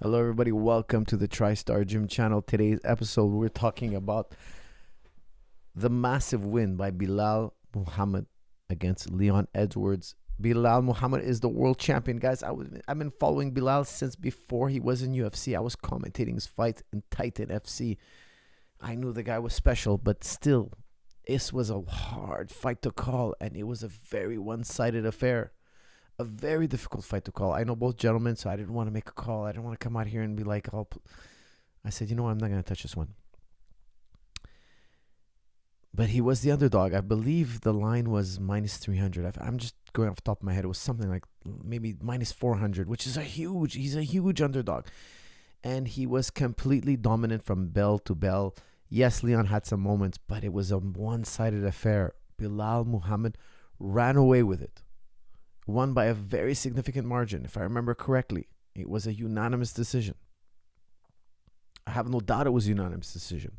Hello, everybody. Welcome to the TriStar Gym channel. Today's episode, we're talking about the massive win by Belal Muhammad against Leon Edwards. Belal Muhammad is the world champion, guys. I've been following Belal since before he was in UFC. I was commentating his fight in Titan FC. I knew the guy was special, but still, this was a hard fight to call, and it was a very one-sided affair. A very difficult fight to call. I know both gentlemen, so I didn't want to make a call. I didn't want to come out here and be like, oh, I said, you know what? I'm not going to touch this one. But he was the underdog. I believe the line was minus 300. I'm just going off the top of my head. It was something like maybe minus 400, which is he's a huge underdog. And he was completely dominant from bell to bell. Yes, Leon had some moments, but it was a one-sided affair. Belal Muhammad ran away with it. Won by a very significant margin. If I remember correctly, it was a unanimous decision. I have no doubt it was a unanimous decision.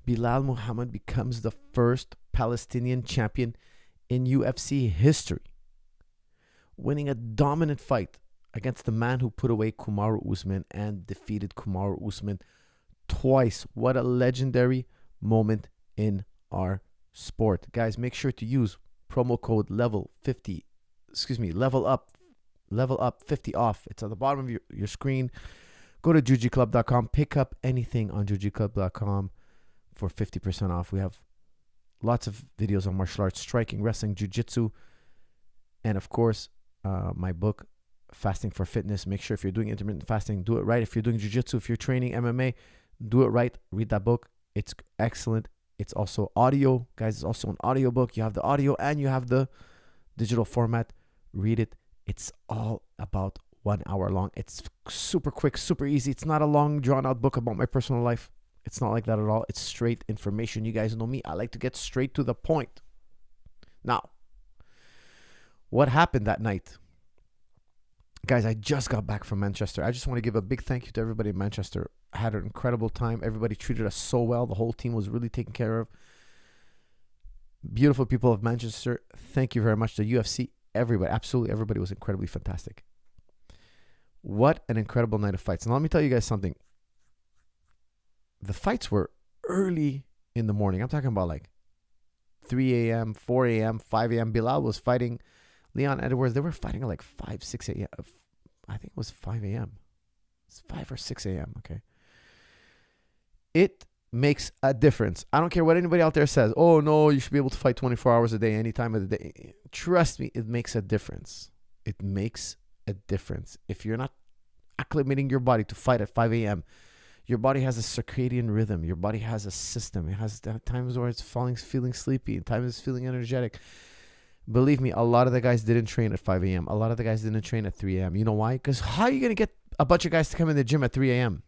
Belal Muhammad becomes the first Palestinian champion in UFC history, winning a dominant fight against the man who put away Kamaru Usman and defeated Kamaru Usman twice. What a legendary moment in our sport. Guys, make sure to use promo code level up 50 off. It's at the bottom of your screen. Go to jujiclub.com, pick up anything on jujiclub.com for 50% off. We have lots of videos on martial arts, striking, wrestling, jiu-jitsu, and of course my book, Fasting for Fitness. Make sure if you're doing intermittent fasting, do it right. If you're doing jiu-jitsu, if you're training MMA, do it right. Read that book. It's excellent. It's also audio, guys. It's also an audio book. You have the audio and you have the digital format. Read it. It's all about 1 hour long. It's super quick, super easy. It's not a long, drawn out book about my personal life. It's not like that at all. It's straight information. You guys know me. I like to get straight to the point. Now, what happened that night? Guys, I just got back from Manchester. I just want to give a big thank you to everybody in Manchester. I had an incredible time. Everybody treated us so well. The whole team was really taken care of. Beautiful people of Manchester. Thank you very much. The UFC, everybody, absolutely everybody was incredibly fantastic. What an incredible night of fights. Now, let me tell you guys something. The fights were early in the morning. I'm talking about like 3 a.m., 4 a.m., 5 a.m. Belal was fighting Leon Edwards. They were fighting at like 5, 6 a.m. I think it was 5 a.m. It's 5 or 6 a.m., okay? It makes a difference. I don't care what anybody out there says. Oh, no, you should be able to fight 24 hours a day, any time of the day. Trust me, it makes a difference. It makes a difference. If you're not acclimating your body to fight at 5 a.m., your body has a circadian rhythm. Your body has a system. It has times where it's feeling sleepy, times it's feeling energetic. Believe me, a lot of the guys didn't train at 5 a.m. A lot of the guys didn't train at 3 a.m. You know why? Because how are you going to get a bunch of guys to come in the gym at 3 a.m.?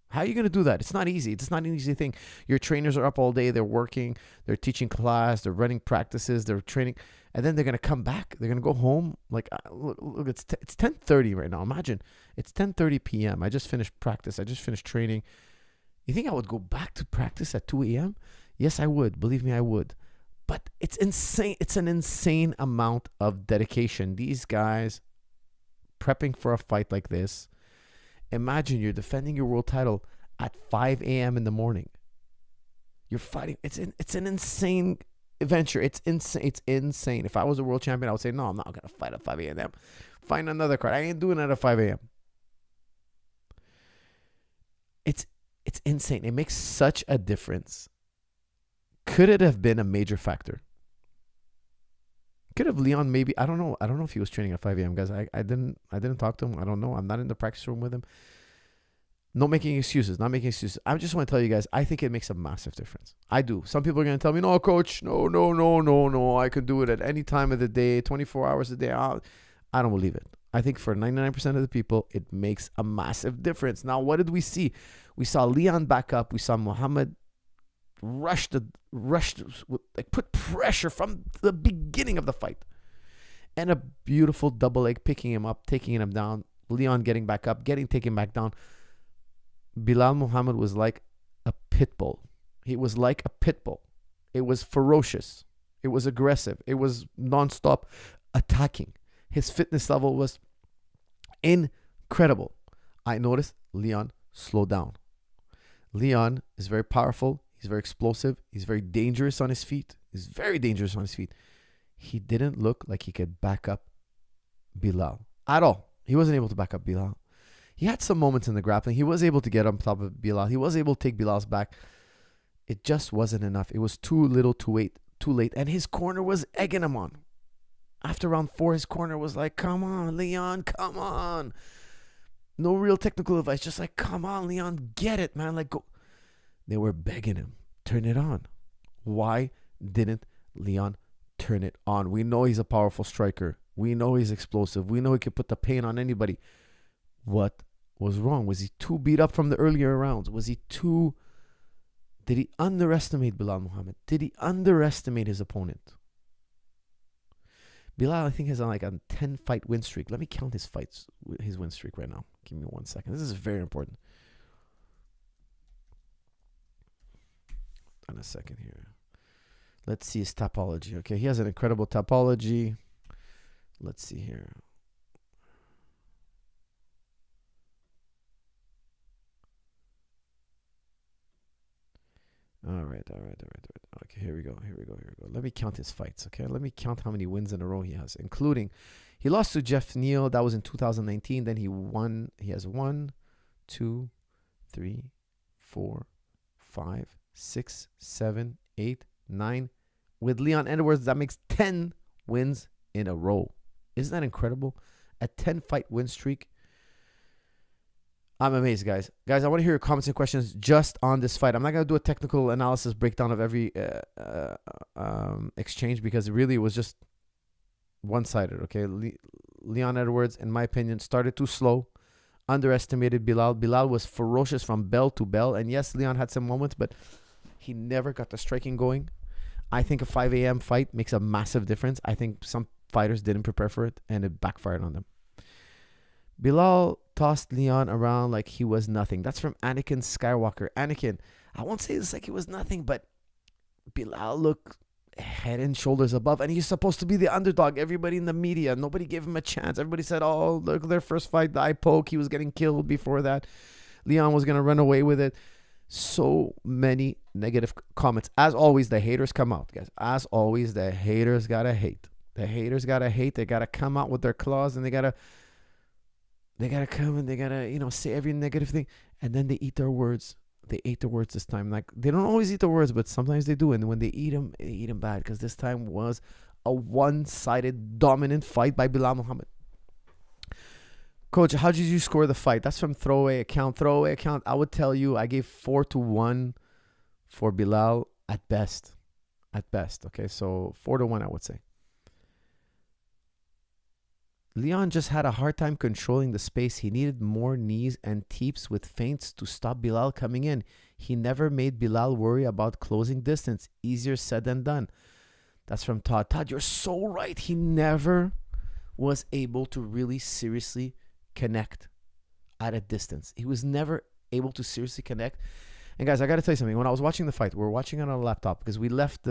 How are you going to do that? It's not easy. It's not an easy thing. Your trainers are up all day. They're working. They're teaching class. They're running practices. They're training. And then they're going to come back. They're going to go home. Like, look, it's 10:30 right now. Imagine. It's 10:30 p.m. I just finished practice. I just finished training. You think I would go back to practice at 2 a.m.? Yes, I would. Believe me, I would. But it's insane. It's an insane amount of dedication. These guys prepping for a fight like this. Imagine you're defending your world title at 5 a.m. in the morning. You're fighting. It's an insane adventure. It's insane. It's insane. If I was a world champion, I would say, no, I'm not going to fight at 5 a.m. Find another card. I ain't doing it at 5 a.m. It's insane. It makes such a difference. Could it have been a major factor? Could have Leon maybe, I don't know if he was training at 5 a.m. guys. I didn't talk to him. I don't know. I'm not in the practice room with him. Not making excuses. I just want to tell you guys, I think it makes a massive difference. I do. Some people are going to tell me, no, coach, no. I can do it at any time of the day, 24 hours a day. I don't believe it. I think for 99% of the people, it makes a massive difference. Now, what did we see? We saw Leon back up. We saw Muhammad put pressure from the beginning of the fight, and a beautiful double leg, picking him up, taking him down. Leon getting back up, taken back down. Belal Muhammad was like a pit bull. He was like a pit bull. It was ferocious. It was aggressive. It was nonstop attacking. His fitness level was incredible. I noticed Leon slowed down. Leon is very powerful. He's very explosive. He's very dangerous on his feet. He's very dangerous on his feet. He didn't look like he could back up Belal at all. He wasn't able to back up Belal. He had some moments in the grappling. He was able to get on top of Belal. He was able to take Belal's back. It just wasn't enough. It was too little, too late. And his corner was egging him on. After round 4, his corner was like, come on, Leon, come on. No real technical advice. Just like, come on, Leon, get it, man. Like, go. They were begging him, turn it on. Why didn't Leon turn it on? We know he's a powerful striker. We know he's explosive. We know he could put the pain on anybody. What was wrong? Was he too beat up from the earlier rounds? Did he underestimate Belal Muhammad? Did he underestimate his opponent? Belal, I think, has like a 10-fight win streak. Let me count his fights, his win streak right now. Give me 1 second. This is very important. On a second here. Let's see his topology. Okay, he has an incredible topology. Let's see here. All right. Okay, here we go. Let me count his fights, okay? Let me count how many wins in a row he has, including he lost to Jeff Neal. That was in 2019. Then he won. He has 1, 2, 3, 4, 5, 6, 7, 8, 9. With Leon Edwards, that makes 10 wins in a row. Isn't that incredible? A 10-fight win streak. I'm amazed, guys. Guys, I want to hear your comments and questions just on this fight. I'm not going to do a technical analysis breakdown of every exchange because really it was just one-sided, okay? Leon Edwards, in my opinion, started too slow, underestimated Belal. Belal was ferocious from bell to bell. And yes, Leon had some moments, but he never got the striking going. I think a 5 a.m. fight makes a massive difference. I think some fighters didn't prepare for it, and it backfired on them. Belal tossed Leon around like he was nothing. That's from Anakin Skywalker. Anakin, I won't say this like he was nothing, but Belal looked head and shoulders above, and he's supposed to be the underdog. Everybody in the media, nobody gave him a chance. Everybody said, oh, look, their first fight, the eye poke. He was getting killed before that. Leon was going to run away with it. So many negative comments. As always, the haters come out, guys. As always, the haters got to hate. The haters got to hate. They got to come out with their claws, and they got to come and they got to, say every negative thing. And then they eat their words. They ate the words this time. Like, they don't always eat the words, but sometimes they do. And when they eat them bad, because this time was a one-sided dominant fight by Belal Muhammad. Coach, how did you score the fight? That's from throwaway account. I would tell you I gave 4-1 for Belal at best. Okay, so 4-1 I would say. Leon just had a hard time controlling the space. He needed more knees and teeps with feints to stop Belal coming in. He never made Belal worry about closing distance. Easier said than done. That's from Todd. Todd, you're so right. He never was able to really seriously connect at a distance. He was never able to seriously connect. And guys, I got to tell you something. When I was watching the fight, we were watching it on a laptop because we left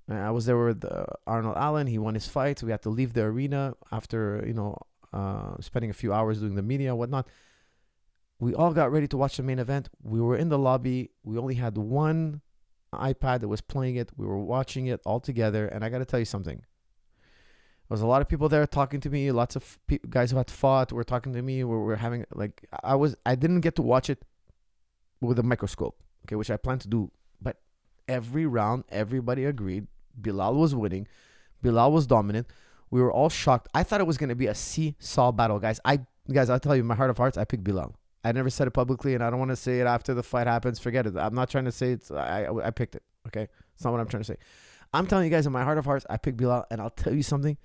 I was there with Arnold Allen. He won his fight. So we had to leave the arena after, spending a few hours doing the media and whatnot. We all got ready to watch the main event. We were in the lobby. We only had one iPad that was playing it. We were watching it all together. And I got to tell you something. There was a lot of people there talking to me. Lots of guys who had fought were talking to me. We were having, I didn't get to watch it with a microscope, okay, which I plan to do. But every round, everybody agreed Belal was winning. Belal was dominant. We were all shocked. I thought it was going to be a seesaw battle, guys. I'll tell you, in my heart of hearts, I picked Belal. I never said it publicly, and I don't want to say it after the fight happens. Forget it. I'm not trying to say it. I picked it, okay? It's not what I'm trying to say. I'm telling you guys, in my heart of hearts, I picked Belal, and I'll tell you something.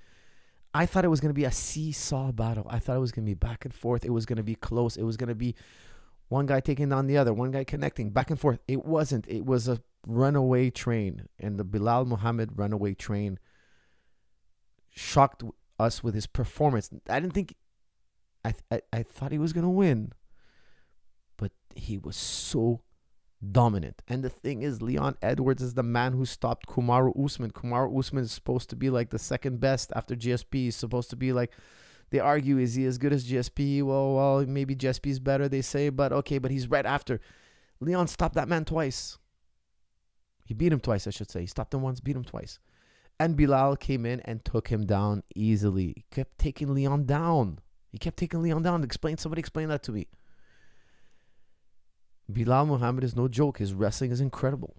I thought it was going to be a seesaw battle. I thought it was going to be back and forth. It was going to be close. It was going to be one guy taking down the other, one guy connecting, back and forth. It wasn't. It was a runaway train, and the Belal Muhammad runaway train shocked us with his performance. I didn't think, I thought he was going to win, but he was so dominant. And the thing is, Leon Edwards is the man who stopped Kamaru Usman. Kamaru Usman is supposed to be like the second best after GSP. He's supposed to be like They argue, is he as good as GSP? Well, maybe GSP is better, they say, but okay, but he's right after. Leon stopped that man twice. He beat him twice, I should say. He stopped him once, beat him twice. And Belal came in and took him down easily. He kept taking Leon down. Somebody explain that to me. Belal Muhammad is no joke. His wrestling is incredible.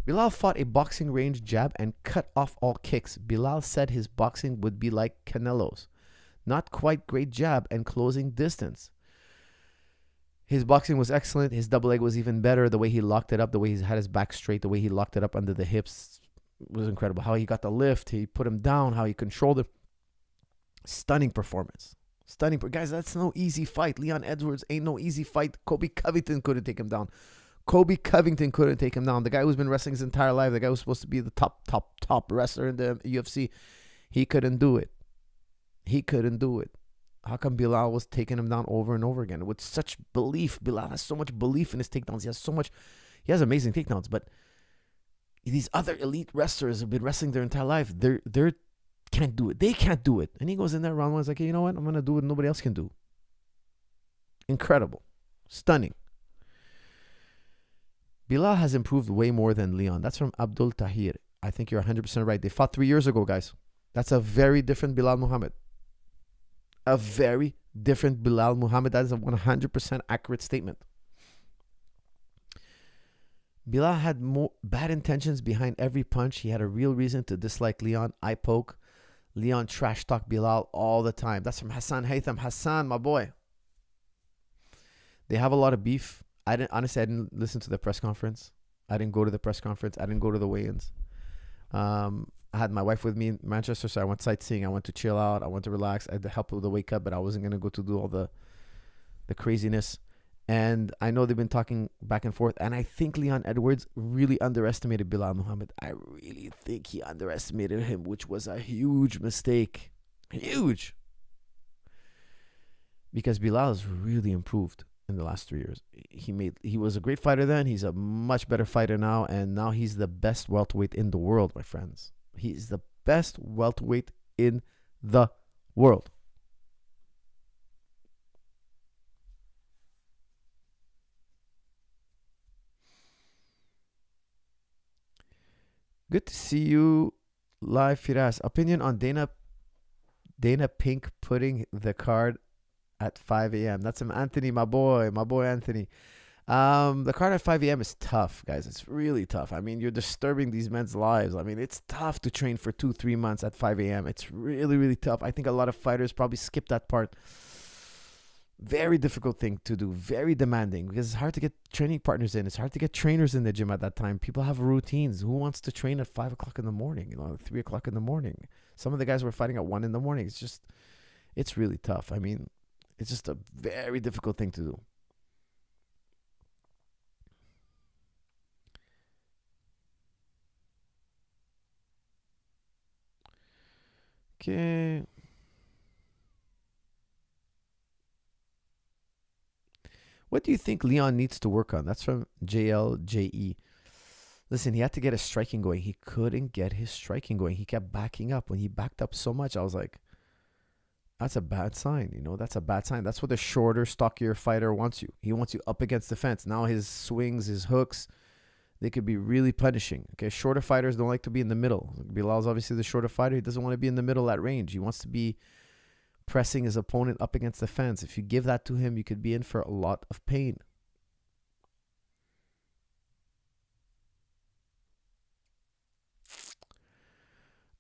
Belal fought a boxing range jab and cut off all kicks. Belal said his boxing would be like Canelo's. Not quite great jab and closing distance. His boxing was excellent. His double leg was even better. The way he locked it up, the way he had his back straight, the way he locked it up under the hips was incredible. How he got the lift, he put him down, how he controlled him. Stunning performance. Guys, that's no easy fight. Leon Edwards ain't no easy fight. Kobe Covington couldn't take him down. The guy who's been wrestling his entire life, the guy who's supposed to be the top wrestler in the UFC, he couldn't do it. How come Belal was taking him down over and over again with such belief? Belal has so much belief in his takedowns. He has amazing takedowns, but these other elite wrestlers have been wrestling their entire life. They can't do it. They can't do it. And he goes in there round one, he's like, hey, you know what? I'm going to do what nobody else can do. Incredible. Stunning. Belal has improved way more than Leon. That's from Abdul Tahir. I think you're 100% right. They fought 3 years ago, guys. That's a very different Belal Muhammad. That is a 100% accurate statement. Belal had more bad intentions behind every punch. He had a real reason to dislike Leon. Eye poke. Leon trash talk Belal all the time. That's from Hassan Haytham. Hassan, my boy. They have a lot of beef. I didn't listen to the press conference. I didn't go to the press conference. I didn't go to the weigh-ins. I had my wife with me in Manchester, so I went sightseeing. I went to chill out. I went to relax. I had to help with the wake up, but I wasn't going to go to do all the craziness. And I know they've been talking back and forth. And I think Leon Edwards really underestimated Belal Muhammad. I really think he underestimated him, which was a huge mistake. Huge. Because Belal has really improved in the last 3 years. He was a great fighter then. He's a much better fighter now. And now he's the best welterweight in the world, my friends. He's the best welterweight in the world. Good to see you live, Firas. Opinion on Dana Pink putting the card at 5 a.m. That's him, Anthony, my boy Anthony. The card at 5 a.m. is tough, guys. It's really tough. I mean, you're disturbing these men's lives. I mean, it's tough to train for 2-3 months at 5 a.m. It's really, really tough. I think a lot of fighters probably skip that part. Very difficult thing to do. Very demanding because it's hard to get training partners in. It's hard to get trainers in the gym at that time. People have routines. Who wants to train at 5 o'clock in the morning? 3 o'clock in the morning. Some of the guys were fighting at 1 in the morning. It's really tough. I mean, it's just a very difficult thing to do. Okay. What do you think Leon needs to work on? That's from JLJE. Listen, he had to get his striking going. He couldn't get his striking going. He kept backing up. When he backed up so much, I was like, that's a bad sign. That's a bad sign. That's what a shorter, stockier fighter wants you. He wants you up against the fence. Now his swings, his hooks, they could be really punishing. Okay, shorter fighters don't like to be in the middle. Bilal's obviously the shorter fighter. He doesn't want to be in the middle at range. He wants to be pressing his opponent up against the fence. If you give that to him, you could be in for a lot of pain.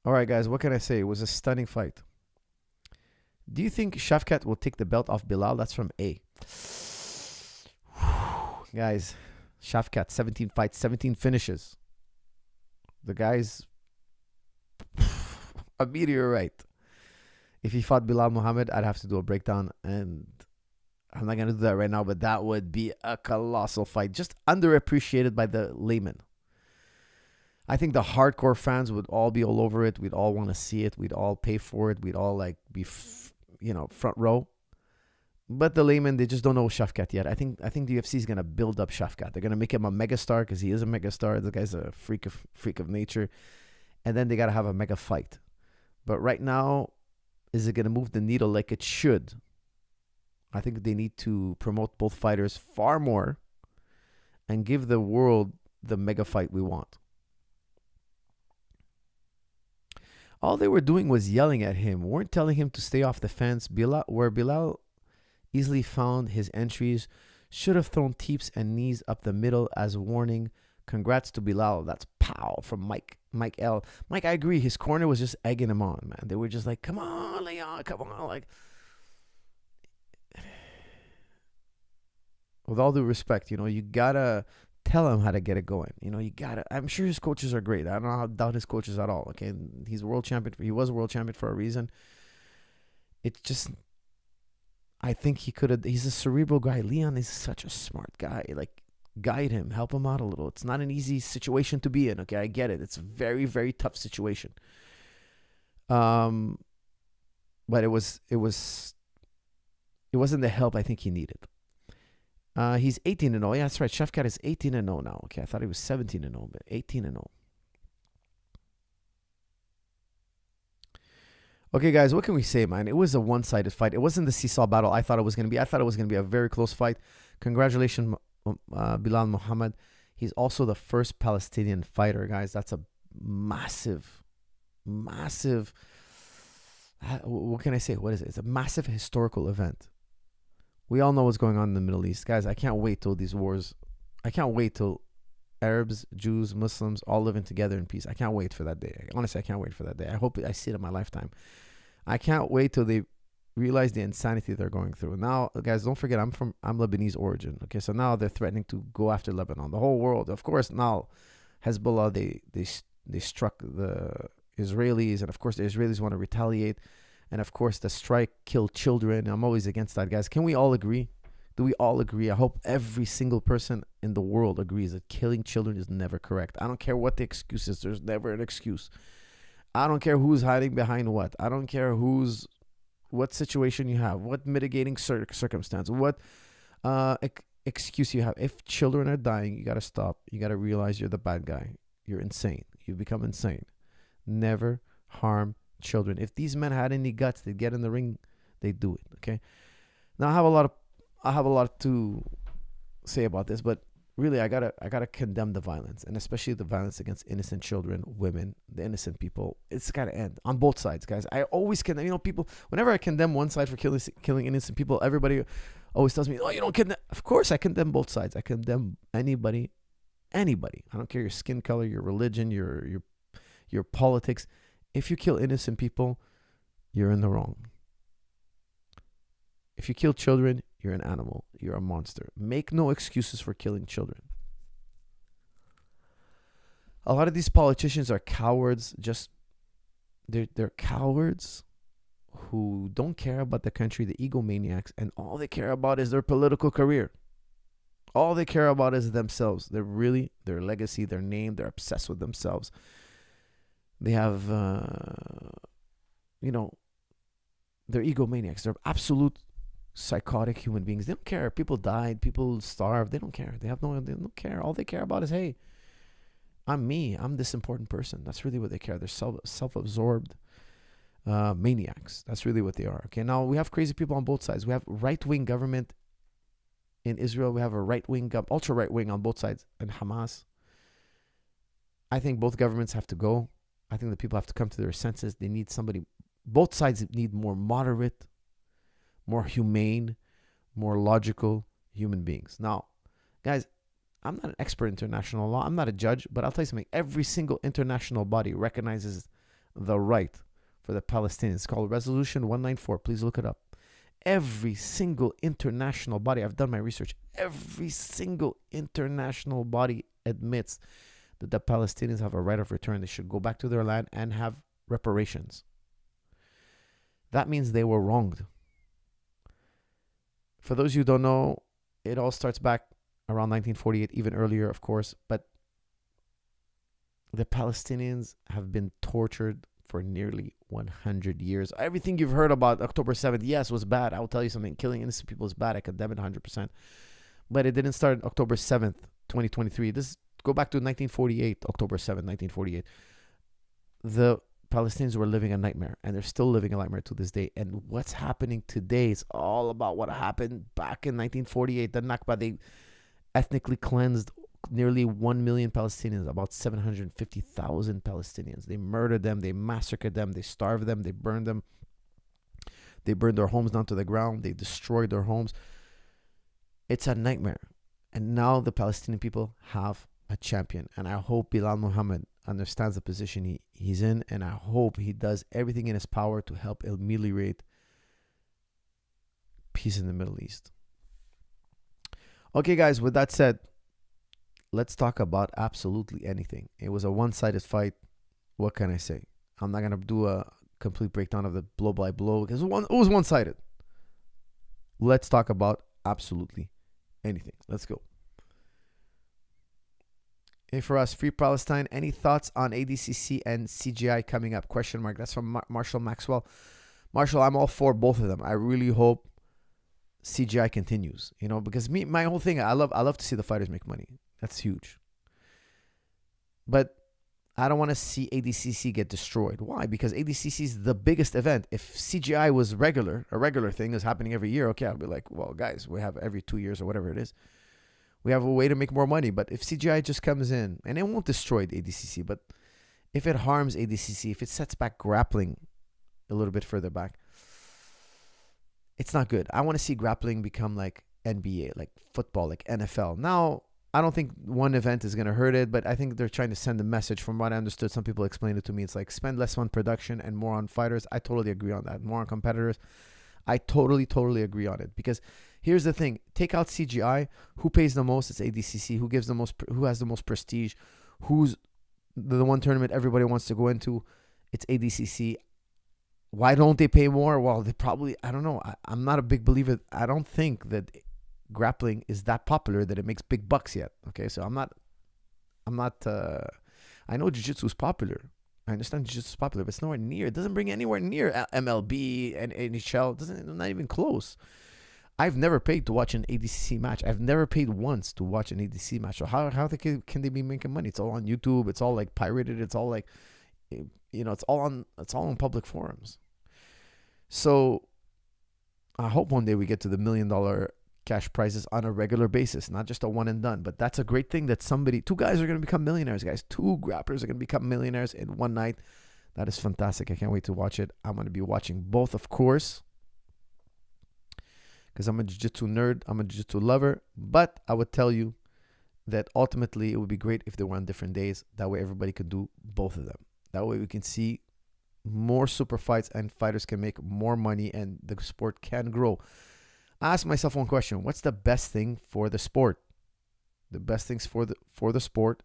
All right, guys, what can I say? It was a stunning fight. Do you think Shavkat will take the belt off Belal? That's from A. Guys, Shavkat, 17 fights, 17 finishes. The guy's a meteorite. If he fought Belal Muhammad, I'd have to do a breakdown, and I'm not going to do that right now, but that would be a colossal fight. Just underappreciated by the layman. I think the hardcore fans would all be all over it. We'd all want to see it. We'd all pay for it. We'd all be, front row. But the layman, they just don't know Shavkat yet. I think the UFC is going to build up Shavkat. They're going to make him a megastar because he is a megastar. The guy's a freak of nature. And then they got to have a mega fight. But right now, is it going to move the needle like it should? I think they need to promote both fighters far more and give the world the mega fight we want. All they were doing was yelling at him, weren't telling him to stay off the fence. Where Belal easily found his entries, should have thrown teeps and knees up the middle as a warning. Congrats to Belal. That's pow from Mike L. Mike, I agree. His corner was just egging him on, man. They were just like, come on, Leon, come on. Like, with all due respect, you gotta tell him how to get it going. I'm sure his coaches are great. I don't doubt his coaches at all. Okay. He's a world champion. He was a world champion for a reason. It's just, I think he's a cerebral guy. Leon is such a smart guy. Like, guide him, help him out a little. It's not an easy situation to be in. Okay. I get it. It's a very, very tough situation. But it wasn't the help I think he needed. He's 18-0. Yeah, that's right. Chef Cat is 18-0 now. Okay, I thought he was 17-0, but 18-0. Okay, guys, what can we say, man? It was a one-sided fight. It wasn't the seesaw battle I thought it was going to be. I thought it was going to be a very close fight. Congratulations, Belal Muhammad. He's also the first Palestinian fighter, guys. That's a massive, massive... What can I say? What is it? It's a massive historical event. We all know what's going on in the Middle East. Guys, I can't wait till these wars. I can't wait till Arabs, Jews, Muslims all living together in peace. I can't wait for that day. Honestly, I can't wait for that day. I hope I see it in my lifetime. I can't wait till they realize the insanity they're going through. Now, guys, don't forget, I'm Lebanese origin. Okay, so now they're threatening to go after Lebanon. The whole world. Of course, now Hezbollah, they struck the Israelis, and of course the Israelis want to retaliate. And of course, the strike killed children. I'm always against that, guys. Can we all agree? Do we all agree? I hope every single person in the world agrees that killing children is never correct. I don't care what the excuse is. There's never an excuse. I don't care who's hiding behind what. I don't care what situation you have, what mitigating circumstance, what excuse you have. If children are dying, you got to stop. You got to realize you're the bad guy. You're insane. You become insane. Never harm children. If these men had any guts, they'd get in the ring, they'd do it. Okay. Now I have a lot to say about this, but really I gotta condemn the violence, and especially the violence against innocent children, women, the innocent people. It's gotta end on both sides, guys. I always condemn, people, whenever I condemn one side for killing innocent people, everybody always tells me, oh, you don't condemn. Of course I condemn both sides. I condemn anybody. I don't care your skin color, your religion, your politics. If you kill innocent people, you're in the wrong. If you kill children, you're an animal. You're a monster. Make no excuses for killing children. A lot of these politicians are cowards. They're cowards who don't care about the country, the egomaniacs, and all they care about is their political career. All they care about is themselves. Their legacy, their name. They're obsessed with themselves. They have, they're egomaniacs. They're absolute psychotic human beings. They don't care. People died. People starved. They don't care. They don't care. All they care about is, hey, I'm me. I'm this important person. That's really what they care. They're self-absorbed maniacs. That's really what they are. Okay, now we have crazy people on both sides. We have right-wing government in Israel. We have a right-wing, ultra right-wing on both sides, and Hamas. I think both governments have to go. I think the people have to come to their senses. They need somebody. Both sides need more moderate, more humane, more logical human beings. Now, guys, I'm not an expert in international law. I'm not a judge, but I'll tell you something. Every single international body recognizes the right for the Palestinians. It's called Resolution 194. Please look it up. Every single international body, I've done my research, every single international body admits that the Palestinians have a right of return. They should go back to their land and have reparations. That means they were wronged. For those of you who don't know, it all starts back around 1948, even earlier, of course. But the Palestinians have been tortured for nearly 100 years. Everything you've heard about October 7th, yes, was bad. I will tell you something. Killing innocent people is bad. I condemn it 100%. But it didn't start October 7th, 2023. Go back to 1948, October 7th, 1948. The Palestinians were living a nightmare, and they're still living a nightmare to this day. And what's happening today is all about what happened back in 1948, the Nakba. They ethnically cleansed nearly 1 million Palestinians, about 750,000 Palestinians. They murdered them, they massacred them, they starved them, they burned them. They burned their homes down to the ground, they destroyed their homes. It's a nightmare. And now the Palestinian people have a champion. And I hope Belal Muhammad understands the position he's in, and I hope he does everything in his power to help ameliorate peace in the Middle East. Okay, guys, with that said, let's talk about absolutely anything. It was a one-sided fight. What can I say? I'm not going to do a complete breakdown of the blow by blow because it was one-sided. Let's talk about absolutely anything. Let's go. Hey, for us, Free Palestine. Any thoughts on ADCC and CGI coming up? Question mark. That's from Marshall Maxwell. Marshall, I'm all for both of them. I really hope CGI continues. You know, because my whole thing, I love to see the fighters make money. That's huge. But I don't want to see ADCC get destroyed. Why? Because ADCC is the biggest event. If CGI was a regular thing is happening every year, okay, I'll be like, well, guys, we have every 2 years or whatever it is. We have a way to make more money. But if CGI just comes in, and it won't destroy the ADCC, but if it harms ADCC, if it sets back grappling a little bit further back, it's not good. I want to see grappling become like NBA, like football, like NFL. Now, I don't think one event is going to hurt it, but I think they're trying to send a message. From what I understood, some people explained it to me. It's like spend less on production and more on fighters. I totally agree on that. More on competitors. I totally agree on it. Because here's the thing. Take out CGI. Who pays the most? It's ADCC. Who gives the most? Who has the most prestige? Who's the one tournament everybody wants to go into? It's ADCC. Why don't they pay more? Well, they probably, I don't know. I'm not a big believer. I don't think that grappling is that popular that it makes big bucks yet. Okay, so I'm not, I know jiu-jitsu is popular. I understand jiu-jitsu is popular, but it's nowhere near. It doesn't bring anywhere near MLB and NHL. Not even close. I've never paid to watch an ADCC match. I've never paid once to watch an ADCC match. So how can they be making money? It's all on YouTube. It's all like pirated. It's all like, you know, it's all on public forums. So I hope one day we get to the $1 million cash prizes on a regular basis, not just a one and done. But that's a great thing that two guys are going to become millionaires, guys. 2 grapplers are going to become millionaires in one night. That is fantastic. I can't wait to watch it. I'm going to be watching both, of course, because I'm a jiu-jitsu nerd. I'm a jiu-jitsu lover. But I would tell you that ultimately it would be great if they were on different days. That way everybody could do both of them. That way we can see more super fights and fighters can make more money and the sport can grow. I ask myself one question. What's the best thing for the sport? The best things for the sport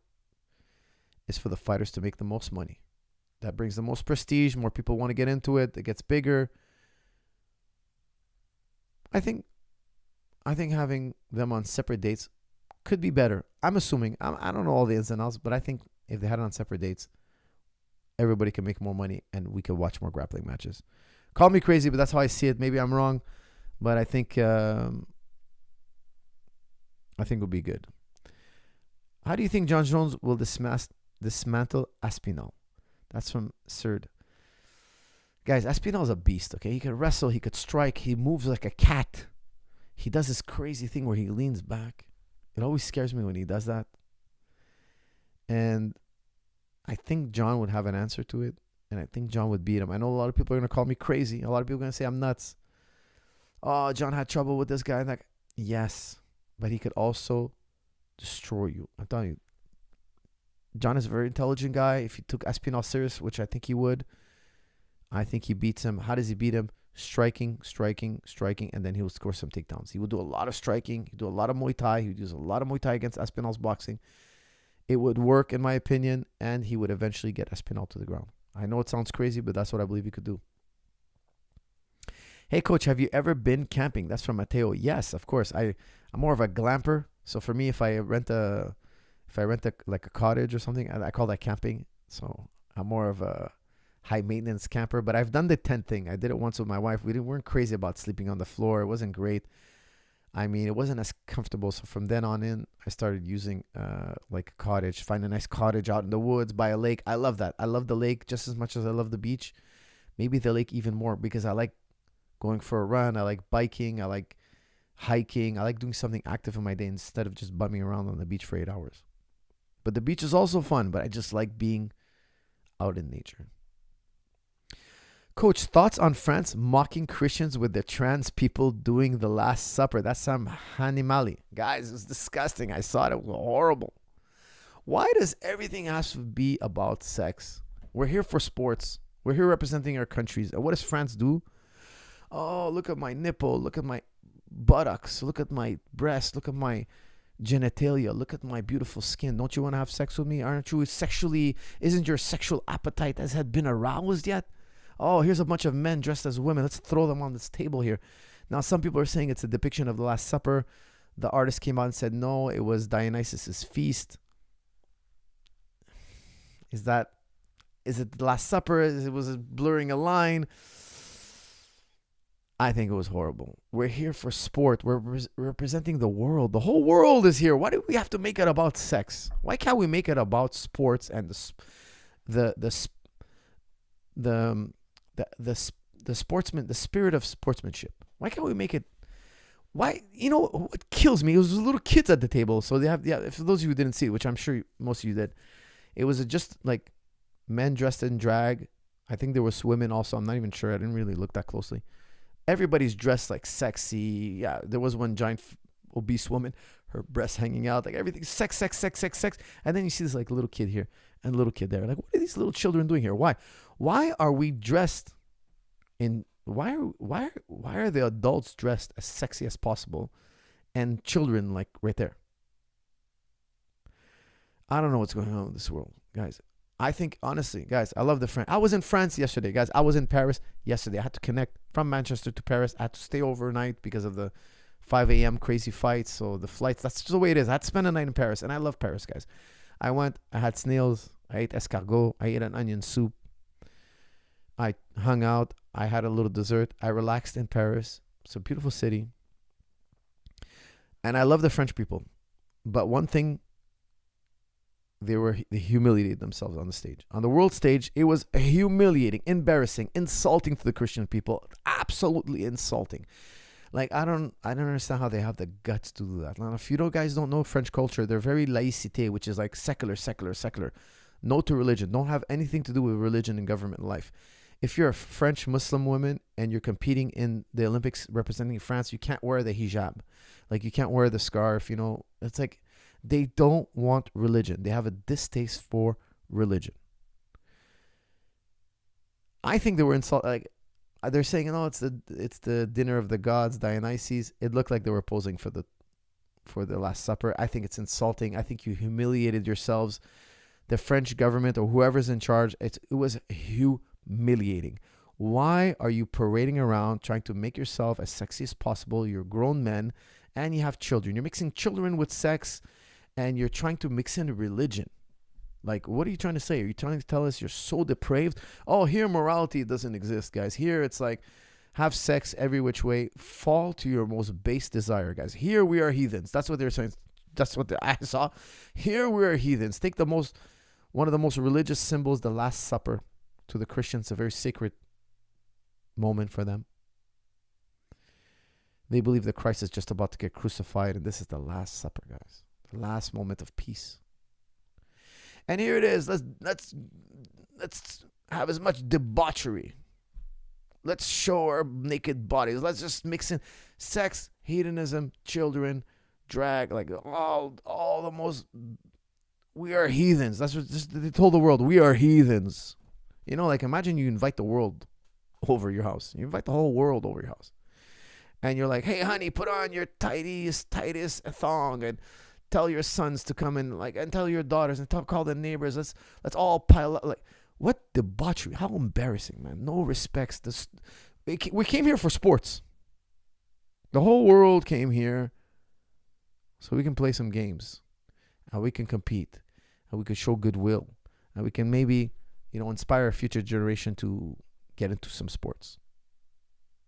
is for the fighters to make the most money. That brings the most prestige. More people want to get into it. It gets bigger. I think having them on separate dates could be better. I'm assuming. I don't know all the ins and outs, but I think if they had it on separate dates, everybody can make more money and we could watch more grappling matches. Call me crazy, but that's how I see it. Maybe I'm wrong, but I think it'll be good. How do you think Jon Jones will dismantle Aspinal? That's from Serd. Guys, Aspinal is a beast, okay? He could wrestle, he could strike, he moves like a cat. He does this crazy thing where he leans back. It always scares me when he does that. And I think Jon would have an answer to it, and I think Jon would beat him. I know a lot of people are going to call me crazy. A lot of people are going to say I'm nuts. Oh, Jon had trouble with this guy. And yes, but he could also destroy you. I'm telling you. Jon is a very intelligent guy. If he took Aspinal serious, which I think he would, I think he beats him. How does he beat him? Striking, and then he will score some takedowns. He would do a lot of striking. He would do a lot of Muay Thai. He would use a lot of Muay Thai against Aspinal's boxing. It would work, in my opinion, and he would eventually get Aspinal to the ground. I know it sounds crazy, but that's what I believe he could do. Hey, Coach, have you ever been camping? That's from Mateo. Yes, of course. I'm more of a glamper. So for me, if I rent a cottage or something, I call that camping. So I'm more of a high maintenance camper. But I've done the tent thing. I did it once with my wife. We weren't crazy about sleeping on the floor. It wasn't great. I mean, it wasn't as comfortable. So from then on in, I started using like a cottage, find a nice cottage out in the woods by a lake. I love that. I love the lake just as much as I love the beach. Maybe the lake even more because I like going for a run. I like biking. I like hiking. I like doing something active in my day instead of just bumming around on the beach for 8 hours. But the beach is also fun, but I just like being out in nature. Coach, thoughts on France mocking Christians with the trans people doing the Last Supper? That's some hanimali. Guys, it's disgusting. I saw it. It was horrible. Why does everything have to be about sex? We're here for sports. We're here representing our countries. And what does France do? Oh, look at my nipple. Look at my buttocks. Look at my breast. Look at my genitalia. Look at my beautiful skin. Don't you want to have sex with me? Aren't you sexually, isn't your sexual appetite has had been aroused yet? Oh, here's a bunch of men dressed as women. Let's throw them on this table here. Now, some people are saying it's a depiction of the Last Supper. The artist came out and said, no, it was Dionysus's feast. Is it the Last Supper? Was it blurring a line? I think it was horrible. We're here for sport. We're representing the world. The whole world is here. Why do we have to make it about sex? Why can't we make it about sports and the sportsman, the spirit of sportsmanship? Why can't we make it? Why, what kills me? It was little kids at the table. So they have, for those of you who didn't see it, which I'm sure most of you did, it was just like men dressed in drag. I think there was women also. I'm not even sure. I didn't really look that closely. Everybody's dressed like sexy. Yeah, there was one giant obese woman, her breasts hanging out, like everything, sex. And then you see this like little kid here and little kid there. Like, what are these little children doing here? Why are we dressed in? Why are the adults dressed as sexy as possible, and children like right there? I don't know what's going on in this world, guys. I think, honestly, guys, I love the France. I was in France yesterday, guys. I was in Paris yesterday. I had to connect from Manchester to Paris. I had to stay overnight because of the 5 a.m. crazy fights. So the flights, that's just the way it is. I had to spend a night in Paris, and I love Paris, guys. I went, I had snails. I ate escargot. I ate an onion soup. I hung out. I had a little dessert. I relaxed in Paris. It's a beautiful city. And I love the French people. But one thing, they humiliated themselves on the stage. On the world stage, it was humiliating, embarrassing, insulting to the Christian people. Absolutely insulting. Like, I don't understand how they have the guts to do that. Now, if you guys don't know French culture, they're very laïcité, which is like secular. No to religion. Don't have anything to do with religion and government life. If you're a French Muslim woman and you're competing in the Olympics representing France, you can't wear the hijab. Like, you can't wear the scarf, It's like, they don't want religion. They have a distaste for religion. I think they were insulted. Like, they're saying, no, it's the dinner of the gods, Dionysus. It looked like they were posing for the Last Supper. I think it's insulting. I think you humiliated yourselves. The French government or whoever's in charge, it was humiliating. Why are you parading around trying to make yourself as sexy as possible? You're grown men and you have children. You're mixing children with sex. And you're trying to mix in religion. Like, what are you trying to say? Are you trying to tell us you're so depraved? Oh, here morality doesn't exist, guys. Here it's like, have sex every which way. Fall to your most base desire, guys. Here we are heathens. That's what they're saying. That's what I saw. Here we are heathens. Take one of the most religious symbols, the Last Supper, to the Christians, a very sacred moment for them. They believe that Christ is just about to get crucified, and this is the Last Supper, guys. The last moment of peace. And here it is. Let's have as much debauchery. Let's show our naked bodies. Let's just mix in sex, hedonism, children, drag, like all the most. We are heathens. That's what they told the world. We are heathens. Like, imagine you invite the world over your house. You invite the whole world over your house. And you're like, hey, honey, put on your tightest thong and tell your sons to come in, and tell your daughters and call the neighbors. Let's all pile up. Like, what debauchery! How embarrassing, man! No respects. We came here for sports. The whole world came here so we can play some games, and we can compete, and we can show goodwill, and we can maybe, inspire a future generation to get into some sports.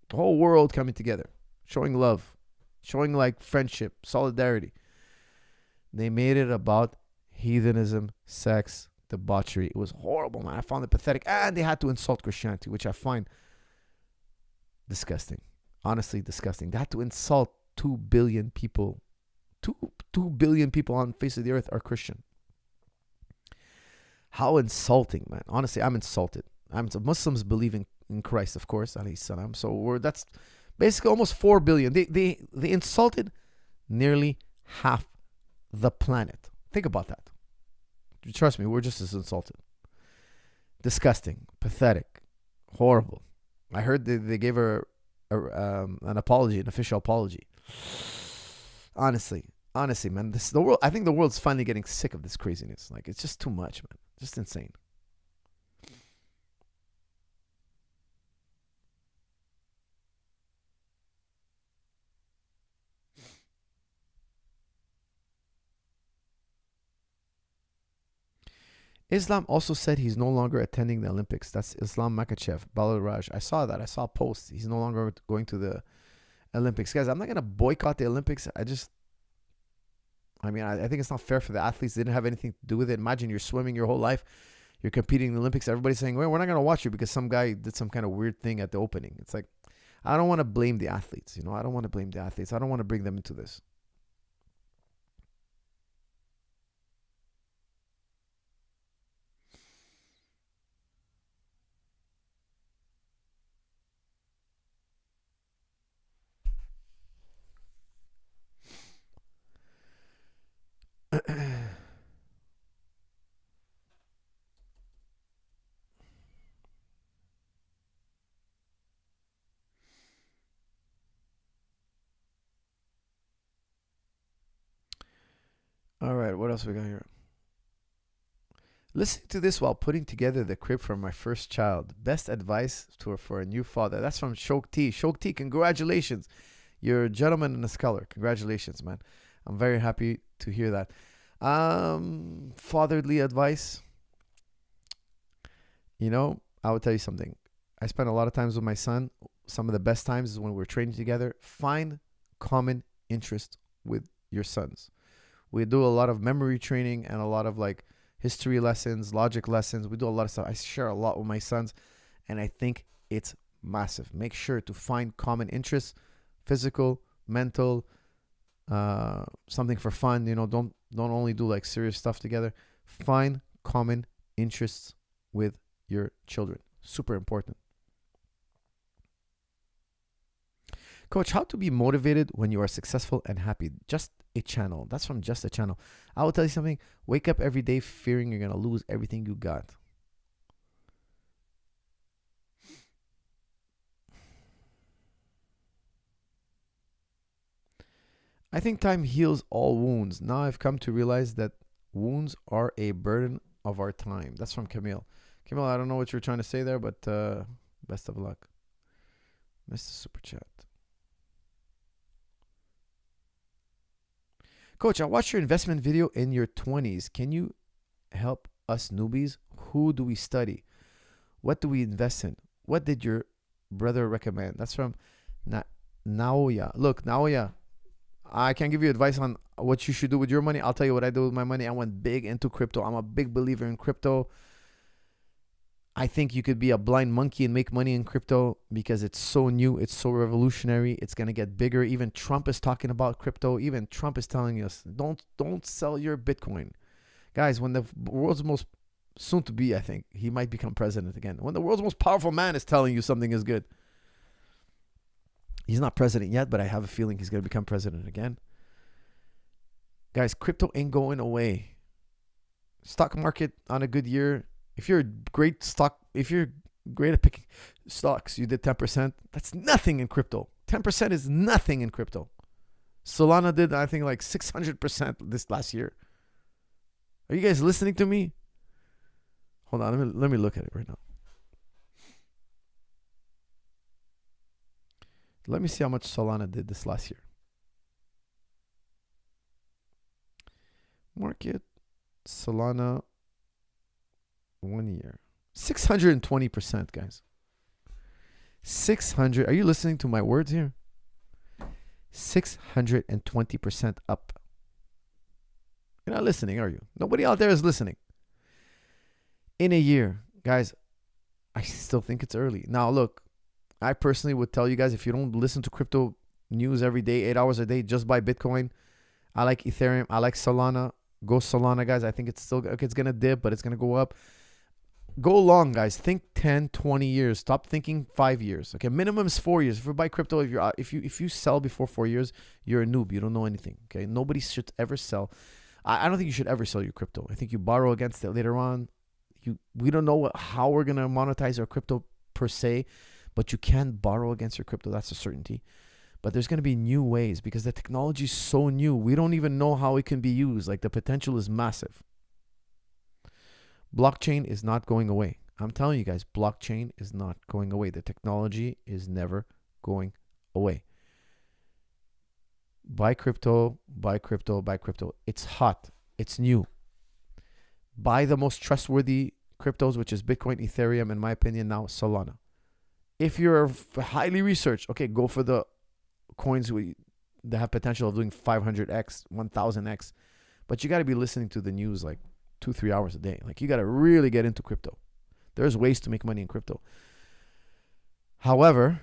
The whole world coming together, showing love, showing like friendship, solidarity. They made it about heathenism, sex, debauchery. It was horrible, man. I found it pathetic. And they had to insult Christianity, which I find disgusting. Honestly, disgusting. They had to insult 2 billion people. 2 billion people on the face of the earth are Christian. How insulting, man. Honestly, I'm insulted. Muslims believe in Christ, of course, alayhi salam. So that's basically almost 4 billion. They insulted nearly half the planet. Think about that. Trust me, we're just as insulted. Disgusting, pathetic, horrible. I heard they gave her an apology, an official apology. Honestly, man, the world. I think the world's finally getting sick of this craziness. Like, it's just too much, man. Just insane. Islam also said he's no longer attending the Olympics. That's Islam Makachev, Balal Raj. I saw that. I saw a post. He's no longer going to the Olympics. Guys, I'm not going to boycott the Olympics. I think it's not fair for the athletes. They didn't have anything to do with it. Imagine you're swimming your whole life. You're competing in the Olympics. Everybody's saying, well, we're not going to watch you because some guy did some kind of weird thing at the opening. It's like, I don't want to blame the athletes. I don't want to blame the athletes. I don't want to bring them into this. All right, what else we got here? Listening to this while putting together the crib for my first child. Best advice for a new father. That's from Shok T. Shok T, congratulations. You're a gentleman and a scholar. Congratulations, man. I'm very happy to hear that. Fatherly advice. I will tell you something. I spent a lot of times with my son. Some of the best times is when we're training together. Find common interest with your sons. We do a lot of memory training and a lot of like history lessons, logic lessons. We do a lot of stuff. I share a lot with my sons, and I think it's massive. Make sure to find common interests, physical, mental, something for fun. Don't only do like serious stuff together. Find common interests with your children. Super important. Coach, how to be motivated when you are successful and happy? Just a channel. That's from Just a Channel. I will tell you something. Wake up every day fearing you're going to lose everything you got. I think time heals all wounds. Now I've come to realize that wounds are a burden of our time. That's from Camille. Camille, I don't know what you're trying to say there, but best of luck. Mr. Super Chat. Coach, I watched your investment video in your 20s. Can you help us newbies? Who do we study? What do we invest in? What did your brother recommend? That's from Naoya. Look, Naoya, I can't give you advice on what you should do with your money. I'll tell you what I do with my money. I went big into crypto. I'm a big believer in crypto. I think you could be a blind monkey and make money in crypto because it's so new. It's so revolutionary. It's going to get bigger. Even Trump is talking about crypto. Even Trump is telling us, don't sell your Bitcoin. Guys, when the world's most soon to be, I think, he might become president again. When the world's most powerful man is telling you something is good. He's not president yet, but I have a feeling he's going to become president again. Guys, crypto ain't going away. Stock market on a good year. If you're great at picking stocks, you did 10%. That's nothing in crypto. 10% is nothing in crypto. Solana did, I think, like 600% this last year. Are you guys listening to me? Hold on, let me look at it right now. Let me see how much Solana did this last year. Market, Solana, 1 year. 620%, guys. 600. Are you listening to my words here? 620% up. You're not listening, are you? Nobody out there is listening. In a year, guys, I still think it's early. Now, look, I personally would tell you guys, if you don't listen to crypto news every day, 8 hours a day, just buy Bitcoin. I like Ethereum. I like Solana. Go Solana, guys. I think it's still, okay, it's going to dip, but it's going to go up. Go long, guys. Think 10, 20 years. Stop thinking 5 years. Okay, minimum is 4 years. If you buy crypto, if you sell before 4 years, you're a noob. You don't know anything. Okay, nobody should ever sell. I don't think you should ever sell your crypto. I think you borrow against it later on. We don't know how we're gonna monetize our crypto per se, but you can borrow against your crypto. That's a certainty. But there's gonna be new ways because the technology is so new. We don't even know how it can be used. Like, the potential is massive. Blockchain is not going away. I'm telling you guys, blockchain is not going away. The technology is never going away. Buy crypto, buy crypto, buy crypto. It's hot. It's new. Buy the most trustworthy cryptos, which is Bitcoin, Ethereum, in my opinion, now Solana. If you're highly researched, okay, go for the coins that have potential of doing 500x, 1000x. But you got to be listening to the news like 2-3 hours a day. Like, you got to really get into crypto. There's ways to make money in crypto. However,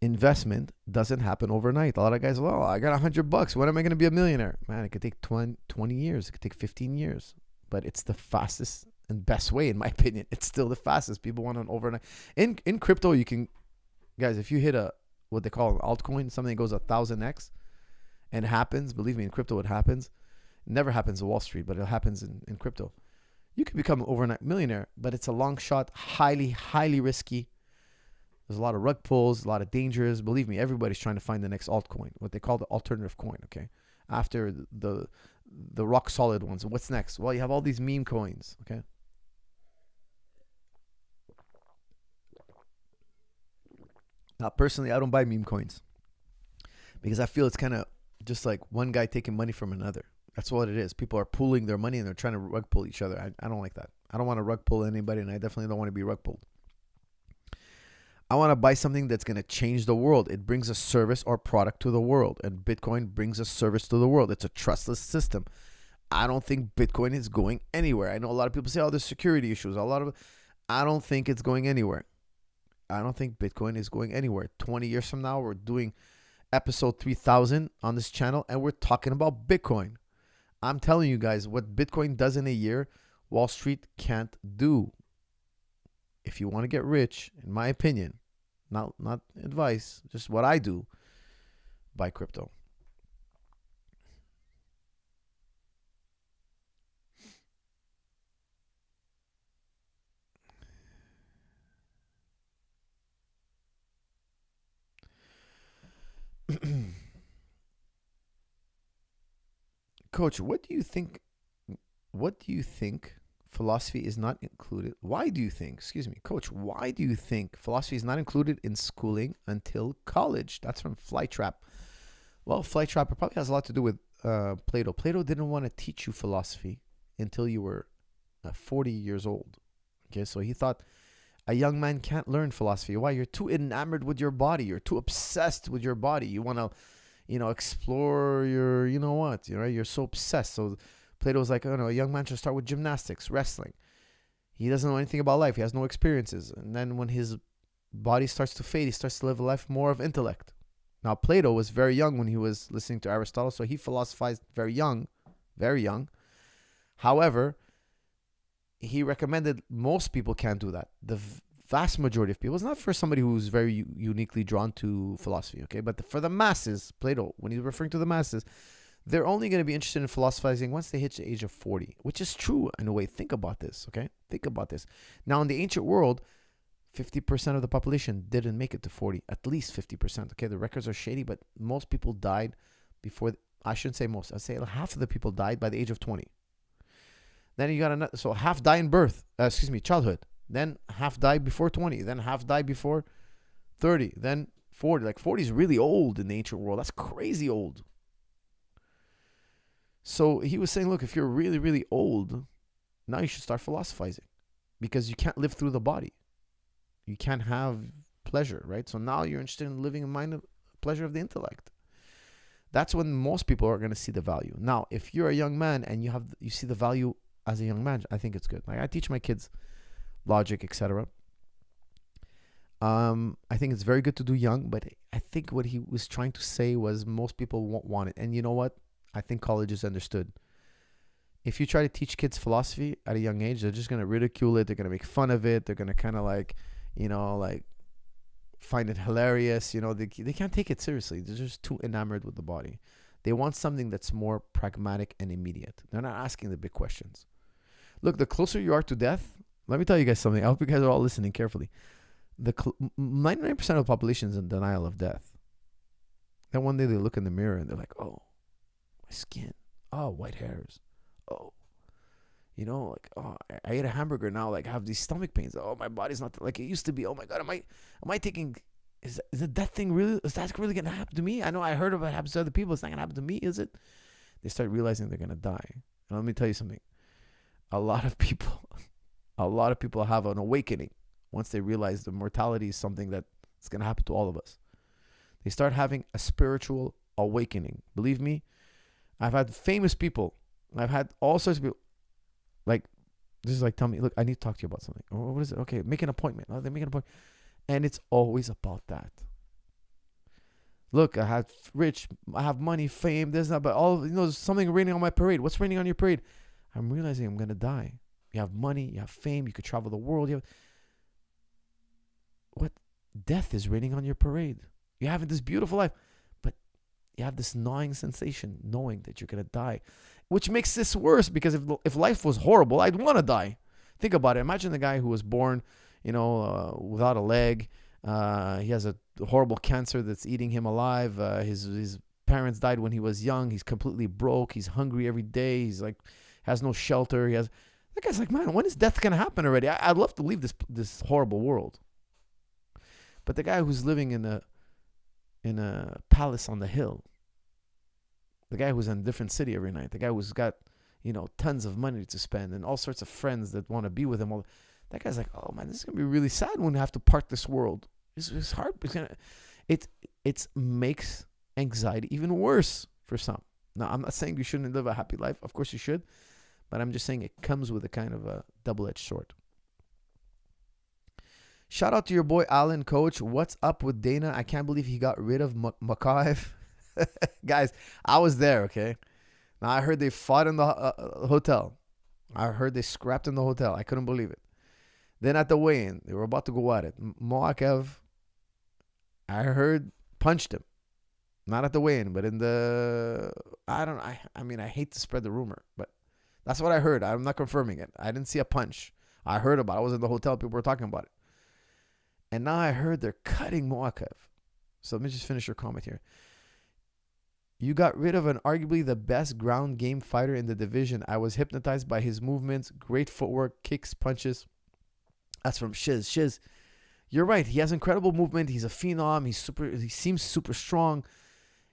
investment doesn't happen overnight. A lot of guys, well, I got $100. When am I going to be a millionaire? Man, it could take 20 years. It could take 15 years. But it's the fastest and best way, in my opinion. It's still the fastest. People want an overnight. In crypto, you can, guys, if you hit what they call an altcoin, something that goes 1000x, and it happens, believe me, in crypto it happens. It never happens in Wall Street, but it happens in crypto. You can become an overnight millionaire, but it's a long shot, highly, highly risky. There's a lot of rug pulls, a lot of dangers. Believe me, everybody's trying to find the next altcoin, what they call the alternative coin, okay? After the rock solid ones. What's next? Well, you have all these meme coins, okay? Now, personally, I don't buy meme coins because I feel it's kind of just like one guy taking money from another. That's what it is. People are pooling their money and they're trying to rug pull each other. I don't like that. I don't want to rug pull anybody, and I definitely don't want to be rug pulled. I want to buy something that's going to change the world. It brings a service or product to the world, and Bitcoin brings a service to the world. It's a trustless system. I don't think Bitcoin is going anywhere. I know a lot of people say, oh, there's security issues. I don't think it's going anywhere. I don't think Bitcoin is going anywhere. 20 years from now, we're doing episode 3000 on this channel, and we're talking about Bitcoin. I'm telling you guys, what Bitcoin does in a year, Wall Street can't do. If you want to get rich, in my opinion, not advice, just what I do, buy crypto. Coach, what do you think philosophy is not included? Why do you think, Coach, why do you think philosophy is not included in schooling until college? That's from Flytrap. Well, Flytrap, it probably has a lot to do with Plato. Plato didn't want to teach you philosophy until you were 40 years old. Okay, so he thought a young man can't learn philosophy. Why? You're too enamored with your body. You're too obsessed with your body. You want to, explore your, you're so obsessed. So Plato was like, a young man should start with gymnastics, wrestling. He doesn't know anything about life. He has no experiences. And then when his body starts to fade, he starts to live a life more of intellect. Now, Plato was very young when he was listening to Aristotle, so he philosophized very young, very young. However, he recommended most people can't do that. The vast majority of people, it's not for somebody who's very uniquely drawn to philosophy, okay? But for the masses, Plato, when he's referring to the masses, they're only going to be interested in philosophizing once they hit the age of 40, which is true in a way. Think about this, okay? Think about this. Now, in the ancient world, 50% of the population didn't make it to 40, at least 50%, okay? The records are shady, but most people died before, I shouldn't say most, I'd say half of the people died by the age of 20. Then you got another, so half die in childhood. Then half died before 20. Then half died before 30. Then 40. Like 40 is really old in the ancient world. That's crazy old. So he was saying, look, if you're really, really old, now you should start philosophizing because you can't live through the body. You can't have pleasure, right? So now you're interested in living a mind pleasure of the intellect. That's when most people are going to see the value. Now, if you're a young man and you see the value as a young man, I think it's good. Like I teach my kids logic, etc. I think it's very good to do young, but I think what he was trying to say was most people won't want it. And you know what? I think colleges understood. If you try to teach kids philosophy at a young age, they're just going to ridicule it. They're going to make fun of it. They're going to kind of like, find it hilarious. They can't take it seriously. They're just too enamored with the body. They want something that's more pragmatic and immediate. They're not asking the big questions. Look, the closer you are to death, let me tell you guys something. I hope you guys are all listening carefully. 99% of the population is in denial of death. Then one day they look in the mirror and they're like, oh, my skin. Oh, white hairs. Oh, I ate a hamburger now, like I have these stomach pains. Oh, my body's not like it used to be. Oh my God, am I taking, is that thing really, is that really going to happen to me? I know I heard about it happens to other people. It's not going to happen to me, is it? They start realizing they're going to die. And let me tell you something. A lot of people have an awakening once they realize the mortality is something that's going to happen to all of us. They start having a spiritual awakening. Believe me, I've had famous people. I've had all sorts of people. Like, this is like, tell me, look, I need to talk to you about something. Oh, what is it? Okay, make an appointment. Oh, they make an appointment. And it's always about that. Look, I have money, fame, this, that, but there's something raining on my parade. What's raining on your parade? I'm realizing I'm going to die. You have money, you have fame, you could travel the world. What? Death is raining on your parade. You're having this beautiful life, but you have this gnawing sensation knowing that you're going to die, which makes this worse because if life was horrible, I'd want to die. Think about it. Imagine the guy who was born, without a leg. He has a horrible cancer that's eating him alive. His parents died when he was young. He's completely broke. He's hungry every day. He's like, has no shelter. That guy's like, man, when is death going to happen already? I'd love to leave this horrible world. But the guy who's living in a palace on the hill, the guy who's in a different city every night, the guy who's got, tons of money to spend and all sorts of friends that want to be with him. That guy's like, oh man, this is going to be really sad when we have to part this world. It's hard. It makes anxiety even worse for some. Now, I'm not saying you shouldn't live a happy life. Of course you should. But I'm just saying it comes with a kind of a double-edged sword. Shout out to your boy Alan, coach. What's up with Dana? I can't believe he got rid of Makaev. Guys, I was there, okay? Now, I heard they fought in the hotel. I heard they scrapped in the hotel. I couldn't believe it. Then at the weigh-in, they were about to go at it. Makaev, I heard, punched him. Not at the weigh-in, but in the... I hate to spread the rumor, but that's what I heard. I'm not confirming it. I didn't see a punch. I heard about it. I was in the hotel. People were talking about it. And now I heard they're cutting Makaev. So let me just finish your comment here. You got rid of arguably the best ground game fighter in the division. I was hypnotized by his movements, great footwork, kicks, punches. That's from Shiz. Shiz, you're right. He has incredible movement. He's a phenom. He seems super strong.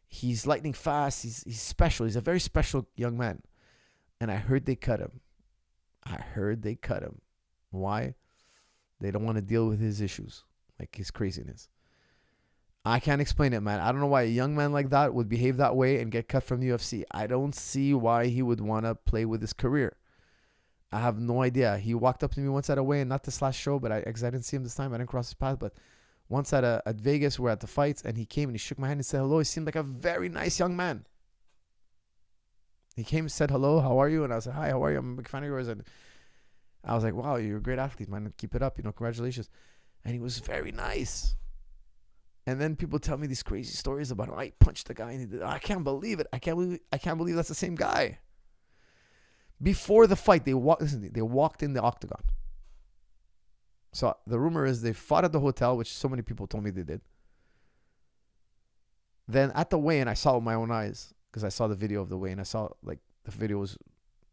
He's lightning fast. He's special. He's a very special young man. And I heard they cut him. Why? They don't want to deal with his issues, like his craziness. I can't explain it, man. I don't know why a young man like that would behave that way and get cut from the UFC. I don't see why he would want to play with his career. I have no idea. He walked up to me once at a weigh-in, not this last show, but I didn't see him this time. I didn't cross his path, but once at Vegas, we're at the fights, and he came and he shook my hand and said hello. He seemed like a very nice young man. He came and said hello, how are you? And I was like, hi, how are you? I'm a big fan of yours. And I was like, wow, you're a great athlete, man. Keep it up, congratulations. And he was very nice. And then people tell me these crazy stories about him. I punched the guy, and I can't believe it. I can't believe that's the same guy. Before the fight, they walked in the octagon. So the rumor is they fought at the hotel, which so many people told me they did. Then at the weigh-in, I saw it with my own eyes because I saw the video of the weigh-in. I saw the video was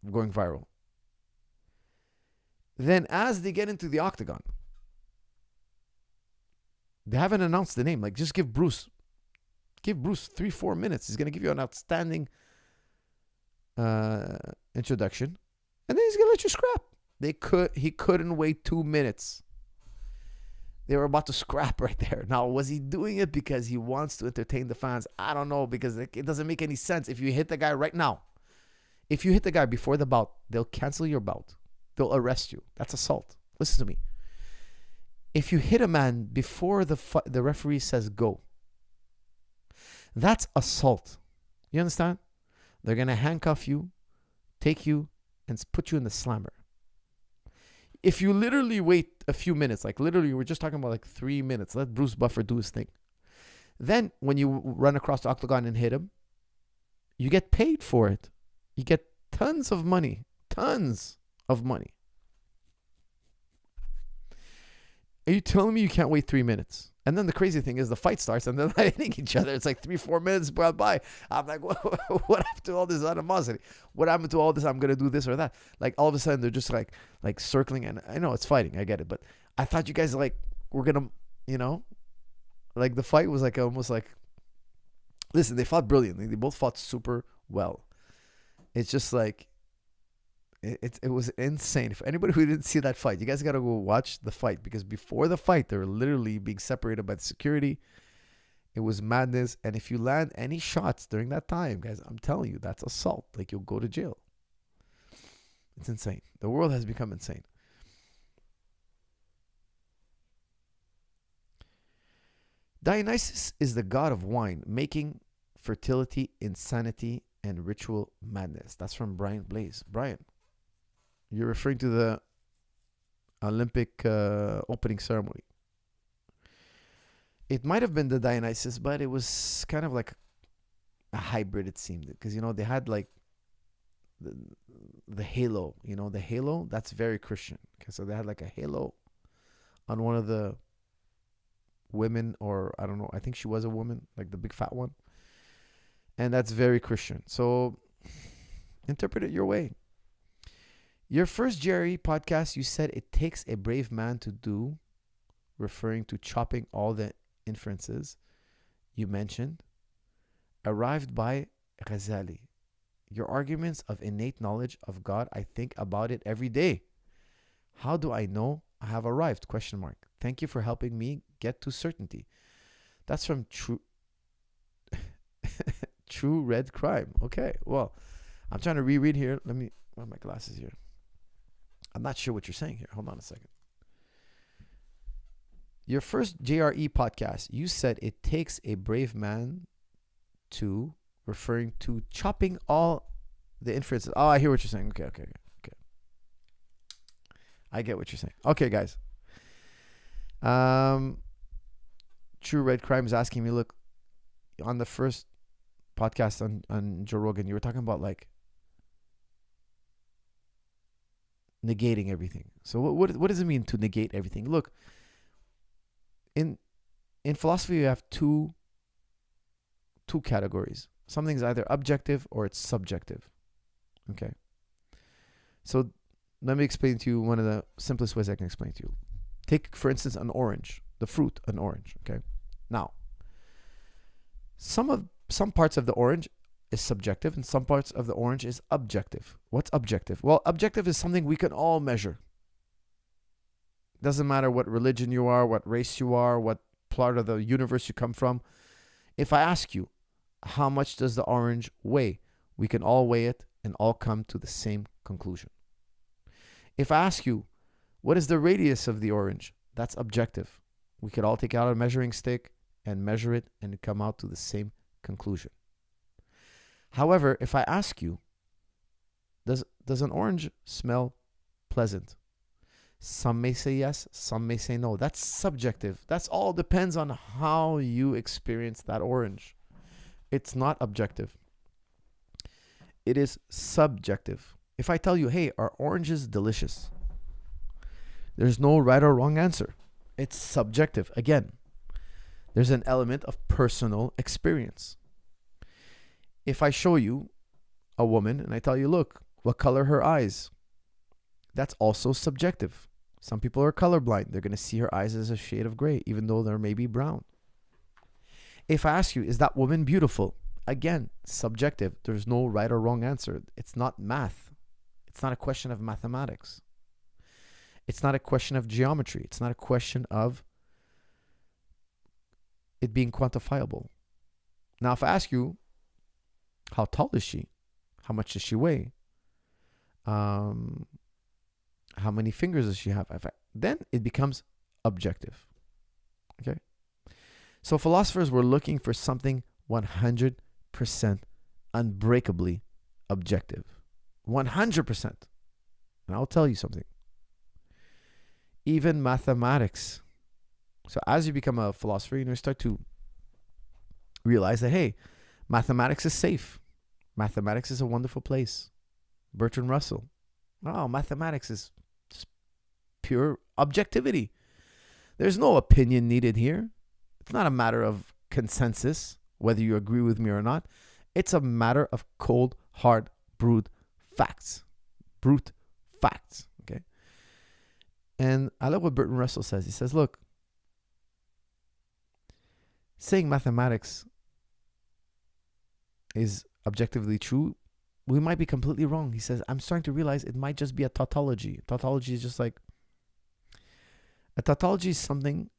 going viral. Then as they get into the octagon, they haven't announced the name. Like, just give Bruce 3-4 minutes. He's going to give you an outstanding introduction. And then he's going to let you scrap. He couldn't wait 2 minutes. They were about to scrap right there. Now, was he doing it because he wants to entertain the fans? I don't know, because it doesn't make any sense. If you hit the guy right now, if you hit the guy before the bout, they'll cancel your bout. They'll arrest you. That's assault. Listen to me. If you hit a man before the referee says go, that's assault. You understand? They're going to handcuff you, take you, and put you in the slammer. If you literally wait a few minutes, like literally we're just talking about like 3 minutes, let Bruce Buffer do his thing. Then when you run across the octagon and hit him, you get paid for it. You get tons of money. Tons of money. Are you telling me you can't wait 3 minutes? And then the crazy thing is the fight starts and they're not hitting each other. It's like 3-4 minutes brought by. I'm like, what happened to all this animosity? What happened to all this? I'm going to do this or that. Like all of a sudden they're just like circling. And I know it's fighting. I get it. But I thought you guys like were going to, you know, like the fight was like almost like, listen, they fought brilliantly. They both fought super well. It's just like, it was insane. For anybody who didn't see that fight, you guys got to go watch the fight, because before the fight, they were literally being separated by the security. It was madness. And if you land any shots during that time, guys, I'm telling you, that's assault. Like, you'll go to jail. It's insane. The world has become insane. Dionysus is the god of wine, making fertility, insanity, and ritual madness. That's from Brian Blaze. Brian, you're referring to the Olympic opening ceremony. It might have been the Dionysus, but it was kind of like a hybrid, it seemed. Because, you know, they had like the halo. You know, the halo, that's very Christian. Okay, so they had like a halo on one of the women, or I don't know, I think she was a woman, like the big fat one. And that's very Christian. So interpret it your way. Your first Jerry podcast, you said it takes a brave man to do, referring to chopping all the inferences you mentioned, arrived by Ghazali. Your arguments of innate knowledge of God, I think about it every day. How do I know I have arrived? ? Thank you for helping me get to certainty. That's from True Red Crime. Okay, well, I'm trying to reread here. Let me, where are my glasses here? I'm not sure what you're saying here. Hold on a second. Your first JRE podcast, you said it takes a brave man to, referring to chopping all the inferences. Oh, I hear what you're saying. Okay. I get what you're saying. Okay, guys. True Red Crime is asking me, look, on the first podcast on Joe Rogan, you were talking about like negating everything. So what does it mean to negate everything? Look, in philosophy, you have two categories. Something's either objective or it's subjective. Okay. So let me explain to you one of the simplest ways I can explain to you. Take, for instance, an orange, the fruit, an orange. Okay. Now, some parts of the orange is subjective and some parts of the orange is objective. What's objective? Well, objective is something we can all measure. Doesn't matter what religion you are, what race you are, what part of the universe you come from. If I ask you, how much does the orange weigh? We can all weigh it and all come to the same conclusion. If I ask you, what is the radius of the orange? That's objective. We could all take out a measuring stick and measure it and come out to the same conclusion. However, if I ask you, does an orange smell pleasant? Some may say yes, some may say no. That's subjective. That's all depends on how you experience that orange. It's not objective. It is subjective. If I tell you, hey, are oranges delicious? There's no right or wrong answer. It's subjective. Again, there's an element of personal experience. If I show you a woman and I tell you, look, what color her eyes? That's also subjective. Some people are colorblind. They're going to see her eyes as a shade of gray, even though they're maybe brown. If I ask you, is that woman beautiful? Again, subjective. There's no right or wrong answer. It's not math. It's not a question of mathematics. It's not a question of geometry. It's not a question of it being quantifiable. Now, if I ask you, how tall is she? How much does she weigh? How many fingers does she have? Then it becomes objective. Okay? So philosophers were looking for something 100% unbreakably objective. 100%. And I'll tell you something. Even mathematics. So as you become a philosopher, you start to realize that, hey, mathematics is safe. Mathematics is a wonderful place. Bertrand Russell. Oh, mathematics is just pure objectivity. There's no opinion needed here. It's not a matter of consensus, whether you agree with me or not. It's a matter of cold, hard, brute facts. Brute facts. Okay. And I love what Bertrand Russell says. He says, look, saying mathematics is objectively true, we might be completely wrong. He says, I'm starting to realize it might just be a tautology. Tautology is just like, a tautology is something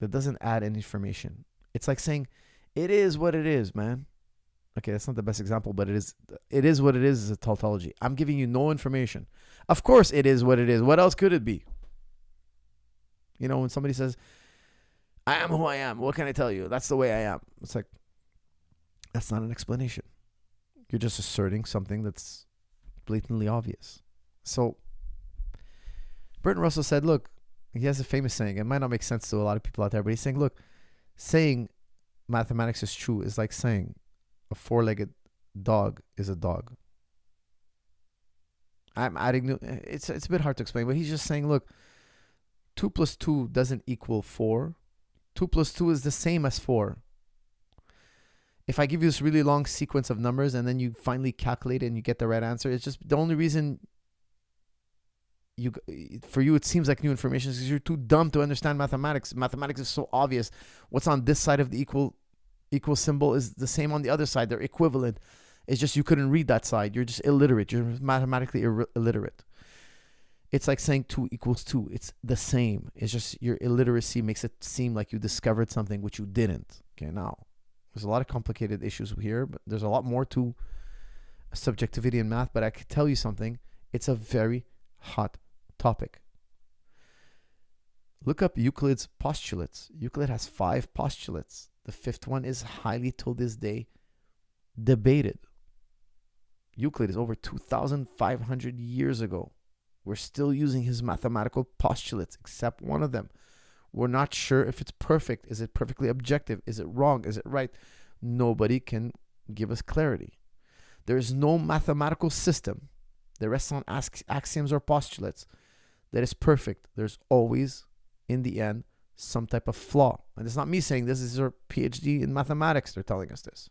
that doesn't add any information. It's like saying, it is what it is, man. Okay, that's not the best example, but it is what it is a tautology. I'm giving you no information. Of course it is what it is. What else could it be? You know, when somebody says, I am who I am, what can I tell you? That's the way I am. It's like, that's not an explanation. You're just asserting something that's blatantly obvious. So, Bertrand Russell said, look, he has a famous saying. It might not make sense to a lot of people out there, but he's saying, look, saying mathematics is true is like saying a four-legged dog is a dog. I'm adding, it's a bit hard to explain, but he's just saying, look, 2 plus 2 doesn't equal 4. 2 plus 2 is the same as 4. If I give you this really long sequence of numbers and then you finally calculate it and you get the right answer, it's just the only reason for you it seems like new information is because you're too dumb to understand mathematics. Mathematics is so obvious. What's on this side of the equal symbol is the same on the other side. They're equivalent. It's just you couldn't read that side. You're just illiterate. You're mathematically illiterate. It's like saying 2 equals 2. It's the same. It's just your illiteracy makes it seem like you discovered something which you didn't. Okay, now, there's a lot of complicated issues here, but there's a lot more to subjectivity in math. But I can tell you something. It's a very hot topic. Look up Euclid's postulates. Euclid has 5 postulates. The 5th one is highly, till this day, debated. Euclid is over 2,500 years ago. We're still using his mathematical postulates, except one of them. We're not sure if it's perfect. Is it perfectly objective? Is it wrong? Is it right? Nobody can give us clarity. There is no mathematical system that rests on axioms or postulates that is perfect. There's always, in the end, some type of flaw. And it's not me saying this. This is our PhD in mathematics. They're telling us this.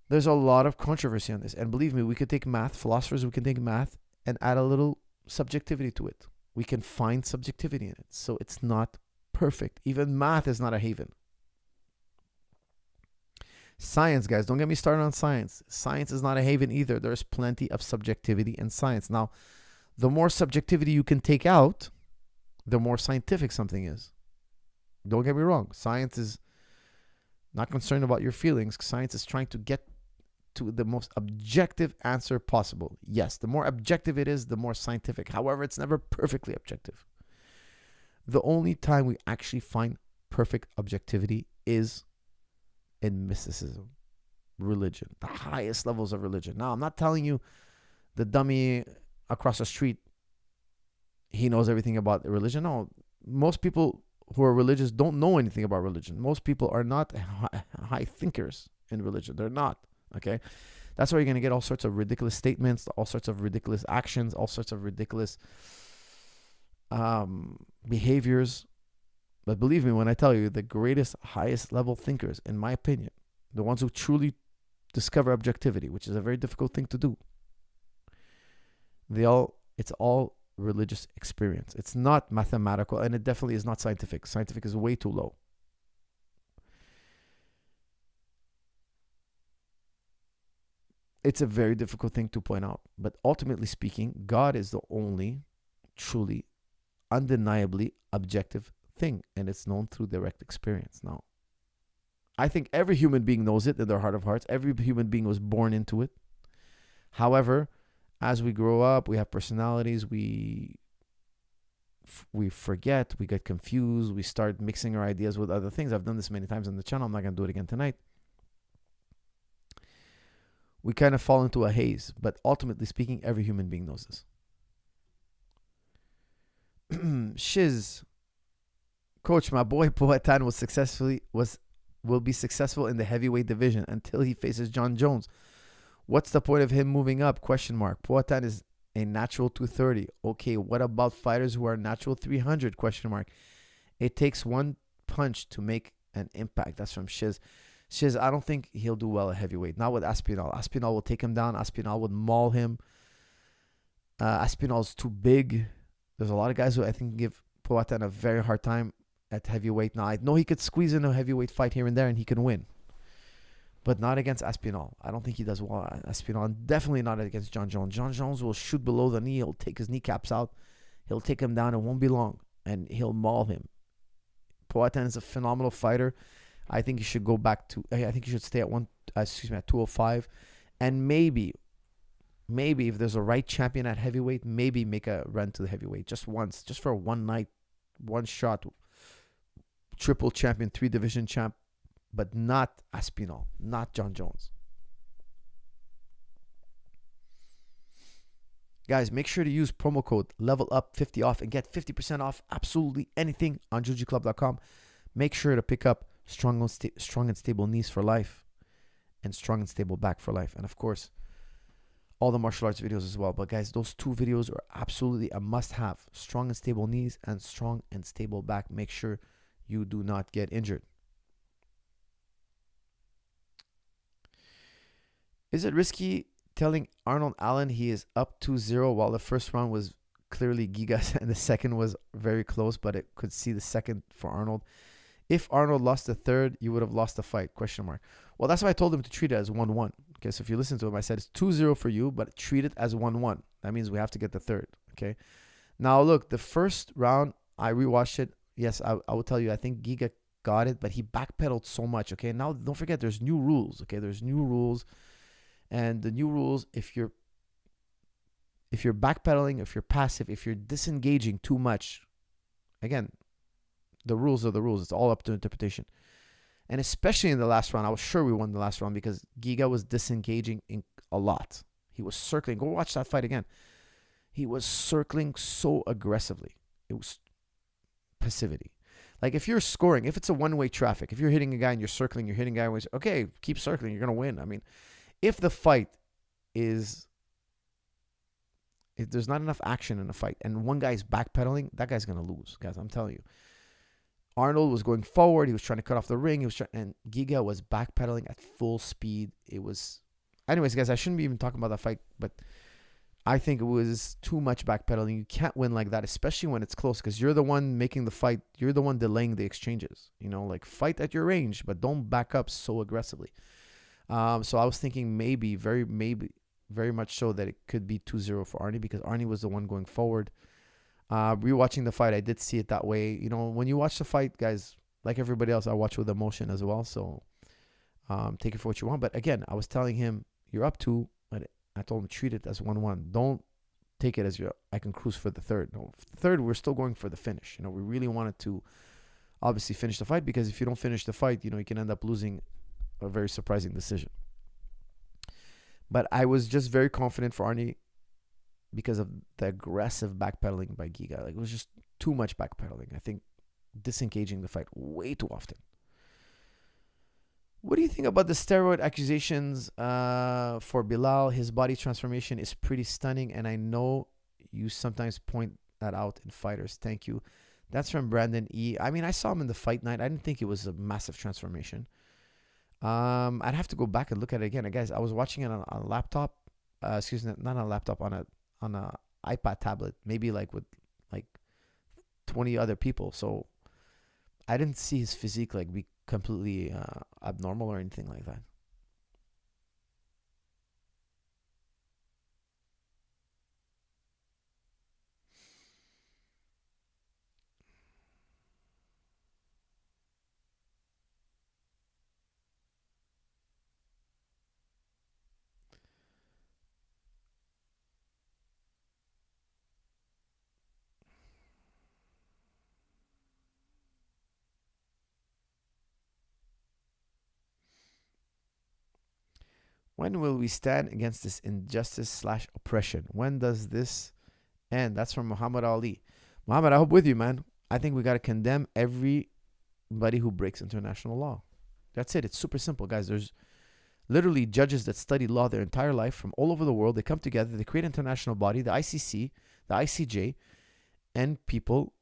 There's a lot of controversy on this. And believe me, we could take math, philosophers, we can take math and add a little subjectivity to it. We can find subjectivity in it. So it's not perfect. Even math is not a haven. Science, guys, don't get me started on science. Science is not a haven either. There's plenty of subjectivity in science. Now, the more subjectivity you can take out, the more scientific something is. Don't get me wrong. Science is not concerned about your feelings. Science is trying to get to the most objective answer possible. Yes, the more objective it is, the more scientific. However, it's never perfectly objective. The only time we actually find perfect objectivity is in mysticism, religion, the highest levels of religion. Now, I'm not telling you the dummy across the street, he knows everything about religion. No, most people who are religious don't know anything about religion. Most people are not high thinkers in religion. They're not. Okay, that's why you're going to get all sorts of ridiculous statements, all sorts of ridiculous actions, all sorts of ridiculous behaviors. But believe me when I tell you, the greatest, highest level thinkers, in my opinion, the ones who truly discover objectivity, which is a very difficult thing to do, it's all religious experience. It's not mathematical, and it definitely is not scientific. Scientific is way too low. It's a very difficult thing to point out. But ultimately speaking, God is the only truly, undeniably objective thing, and it's known through direct experience. Now, I think every human being knows it in their heart of hearts. Every human being was born into it. However, as we grow up, we have personalities. We forget. We get confused. We start mixing our ideas with other things. I've done this many times on the channel. I'm not gonna do it again tonight. We kind of fall into a haze, but ultimately speaking, every human being knows this. Shiz, coach, my boy Patan will be successful in the heavyweight division until he faces Jon Jones. What's the point of him moving up? Question mark. Patan is a natural 230. Okay, what about fighters who are natural 300? Question mark. It takes one punch to make an impact. That's from Shiz. Shiz, I don't think he'll do well at heavyweight. Not with Aspinal. Aspinal will take him down. Aspinal would maul him. Aspinal's too big. There's a lot of guys who I think give Patan a very hard time at heavyweight. Now, I know he could squeeze in a heavyweight fight here and there and he can win. But not against Aspinal. I don't think he does well at Aspinal. And definitely not against Jon Jones. Jon Jones will shoot below the knee. He'll take his kneecaps out. He'll take him down. It won't be long. And he'll maul him. Patan is a phenomenal fighter. I think you should go back to... I think you should stay at at 205. And maybe if there's a right champion at heavyweight, maybe make a run to the heavyweight. Just once. Just for one night. One shot. Triple champion. 3-division champ. But not Aspinal, not Jon Jones. Guys, make sure to use promo code LEVELUP50OFF and get 50% off absolutely anything on JujuClub.com. Make sure to pick up strong and stable knees for life and strong and stable back for life. And of course, all the martial arts videos as well. But guys, those two videos are absolutely a must-have. Strong and stable knees and strong and stable back. Make sure you do not get injured. Is it risky telling Arnold Allen he is up 2-0 while the first round was clearly Giga's and the second was very close, but it could see the second for Arnold? If Arnold lost the third, you would have lost the fight, question mark. Well, that's why I told him to treat it as 1-1. Okay, so if you listen to him, I said it's 2-0 for you, but treat it as 1-1. That means we have to get the third, okay? Now, look, the first round, I rewatched it. Yes, I will tell you, I think Giga got it, but he backpedaled so much, okay? Now, don't forget, there's new rules, okay? There's new rules. And the new rules, if you're backpedaling, if you're passive, if you're disengaging too much, again, the rules are the rules. It's all up to interpretation. And especially in the last round, I was sure we won the last round because Giga was disengaging a lot. He was circling. Go watch that fight again. He was circling so aggressively. It was passivity. Like if you're scoring, if it's a one-way traffic, if you're hitting a guy and you're circling, you're hitting a guy, okay, keep circling, you're going to win. I mean, if the fight is, if there's not enough action in the fight and one guy's backpedaling, that guy's going to lose, guys. I'm telling you. Arnold was going forward. He was trying to cut off the ring. And Giga was backpedaling at full speed. It was, anyways, guys, I shouldn't be even talking about that fight, but I think it was too much backpedaling. You can't win like that, especially when it's close, because you're the one making the fight. You're the one delaying the exchanges. You know, like fight at your range, but don't back up so aggressively. So I was thinking maybe, very much so that it could be 2-0 for Arnie because Arnie was the one going forward. Rewatching the fight, I did see it that way. You know, when you watch the fight, guys, like everybody else, I watch with emotion as well. So take it for what you want. But again, I was telling him, you're up 2, but I told him treat it as 1-1. Don't take it as I can cruise for the third. No, third, we're still going for the finish. You know, we really wanted to obviously finish the fight because if you don't finish the fight, you know, you can end up losing a very surprising decision. But I was just very confident for Arnie because of the aggressive backpedaling by Giga. Like it was just too much backpedaling. I think disengaging the fight way too often. What do you think about the steroid accusations for Belal? His body transformation is pretty stunning, and I know you sometimes point that out in fighters. Thank you. That's from Brandon E. I mean, I saw him in the fight night. I didn't think it was a massive transformation. I'd have to go back and look at it again. Guys, I was watching it on a laptop. Excuse me, not on a laptop, on a iPad tablet, maybe like with like 20 other people. So I didn't see his physique like be completely abnormal or anything like that. When will we stand against this injustice / oppression? When does this end? That's from Muhammad Ali. Muhammad, I hope with you, man. I think we got to condemn everybody who breaks international law. That's it. It's super simple, guys. There's literally judges that study law their entire life from all over the world. They come together, they create an international body, the ICC, the ICJ, and people,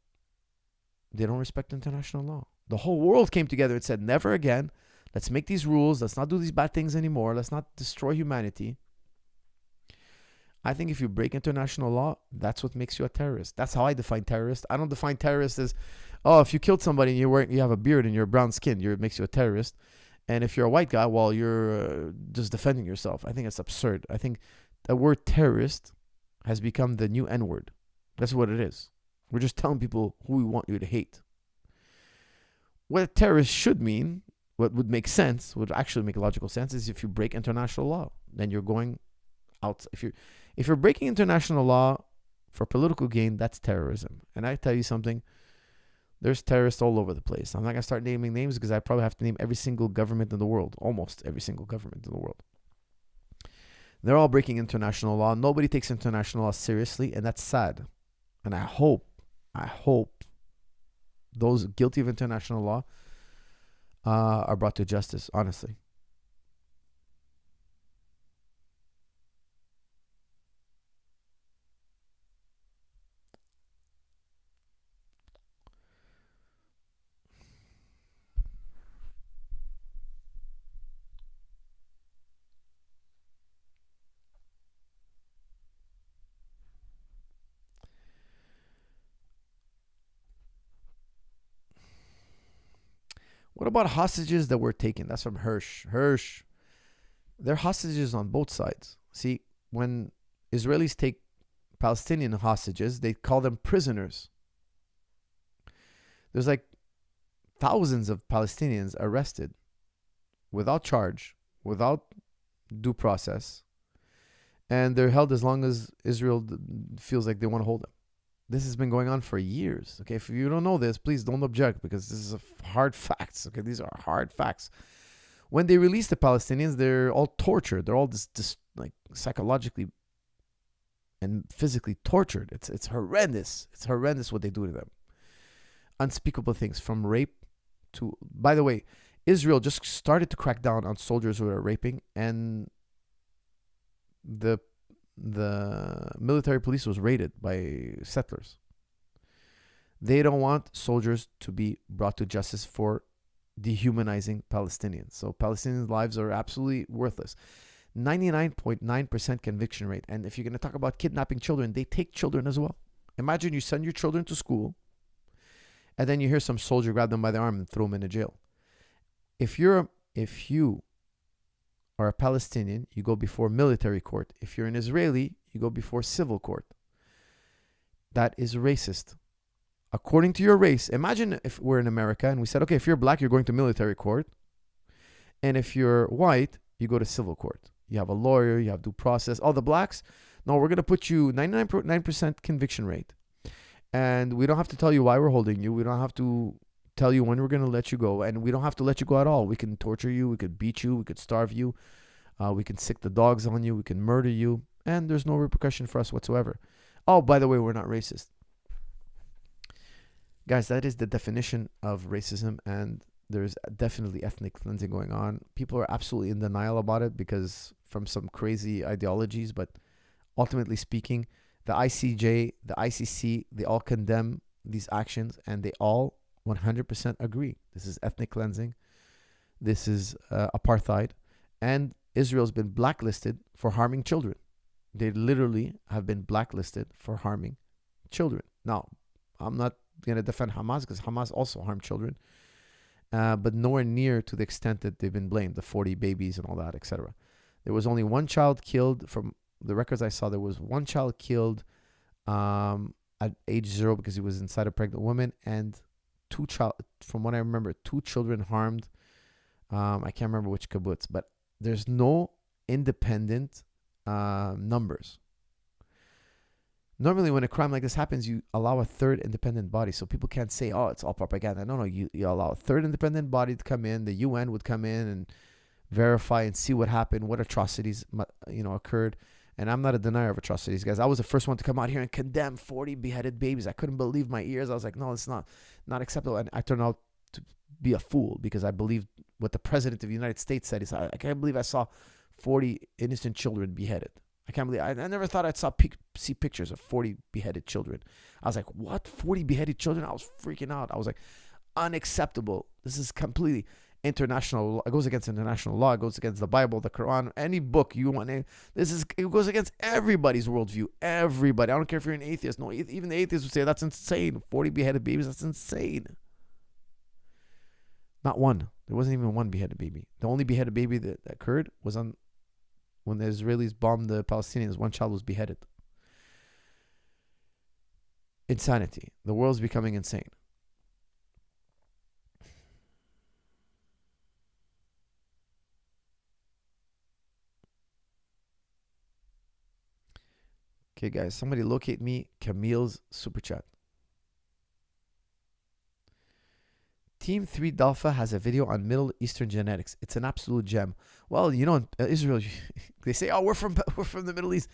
they don't respect international law. The whole world came together and said, never again. Let's make these rules. Let's not do these bad things anymore. Let's not destroy humanity. I think if you break international law, that's what makes you a terrorist. That's how I define terrorist. I don't define terrorist as, oh, if you killed somebody and you have a beard and you're brown skin, it makes you a terrorist. And if you're a white guy, well, you're just defending yourself. I think it's absurd. I think the word terrorist has become the new N-word. That's what it is. We're just telling people who we want you to hate. What a terrorist should mean, what would make sense, would actually make logical sense, is if you break international law, then you're going out. If you're breaking international law for political gain, that's terrorism. And I tell you something, there's terrorists all over the place. I'm not going to start naming names because I probably have to name every single government in the world, almost every single government in the world. They're all breaking international law. Nobody takes international law seriously, and that's sad. And I hope those guilty of international law are brought to justice, honestly. What about hostages that were taken? That's from Hirsch. They're hostages on both sides. See, when Israelis take Palestinian hostages, they call them prisoners. There's like thousands of Palestinians arrested without charge, without due process, and they're held as long as Israel feels like they want to hold them. This has been going on for years. Okay, if you don't know this, please don't object because this is hard facts. Okay, these are hard facts. When they release the Palestinians, they're all tortured. They're all just like psychologically and physically tortured. It's horrendous. It's horrendous what they do to them. Unspeakable things, from rape to. By the way, Israel just started to crack down on soldiers who are raping, and the military police was raided by settlers. They don't want soldiers to be brought to justice for dehumanizing Palestinians. So Palestinians' lives are absolutely worthless. 99.9% conviction rate. And if you're going to talk about kidnapping children, they take children as well. Imagine you send your children to school, and then you hear some soldier grab them by the arm and throw them into jail. If you are a Palestinian, you go before military court. If you're an Israeli, you go before civil court. That is racist. According to your race, imagine if we're in America and we said, okay, if you're black, you're going to military court. And if you're white, you go to civil court. You have a lawyer, you have due process. Oh, the blacks? No, we're going to put you 99% conviction rate. And we don't have to tell you why we're holding you. We don't have to tell you when we're going to let you go. And we don't have to let you go at all. We can torture you. We could beat you. We could starve you. We can sick the dogs on you. We can murder you. And there's no repercussion for us whatsoever. Oh, by the way, we're not racist. Guys, that is the definition of racism, and there's definitely ethnic cleansing going on. People are absolutely in denial about it because from some crazy ideologies, but ultimately speaking, the ICJ, the ICC, they all condemn these actions, and they all 100% agree. This is ethnic cleansing. This is apartheid. And Israel's been blacklisted for harming children. They literally have been blacklisted for harming children. Now, I'm not going to defend Hamas because Hamas also harmed children, but nowhere near to the extent that they've been blamed, the 40 babies and all that, etc. There was only one child killed. From the records I saw, there was one child killed at age 0 because he was inside a pregnant woman, and from what I remember, 2 children harmed. I can't remember which kibbutz, but there's no independent numbers. Normally, when a crime like this happens, you allow a third independent body. So people can't say, oh, it's all propaganda. No, you allow a third independent body to come in. The UN would come in and verify and see what happened, what atrocities, occurred. And I'm not a denier of atrocities, guys. I was the first one to come out here and condemn 40 beheaded babies. I couldn't believe my ears. I was like, no, it's not acceptable. And I turned out to be a fool because I believed what the president of the United States said. He said, I can't believe I saw 40 innocent children beheaded. I can't believe, I never thought I'd see pictures of 40 beheaded children. I was like, what? 40 beheaded children? I was freaking out. I was like, unacceptable. This is completely international. It goes against international law. It goes against the Bible, the Quran, any book you want. It goes against everybody's worldview. Everybody. I don't care if you're an atheist. No, even the atheists would say that's insane. 40 beheaded babies, that's insane. Not one. There wasn't even one beheaded baby. The only beheaded baby that occurred was when the Israelis bombed the Palestinians. One child was beheaded. Insanity. The world's becoming insane. Okay, guys, somebody locate me Camille's super chat. Team 3 Dalfa has a video on Middle Eastern genetics. It's an absolute gem. Well, in Israel, they say, "Oh, we're from the Middle East."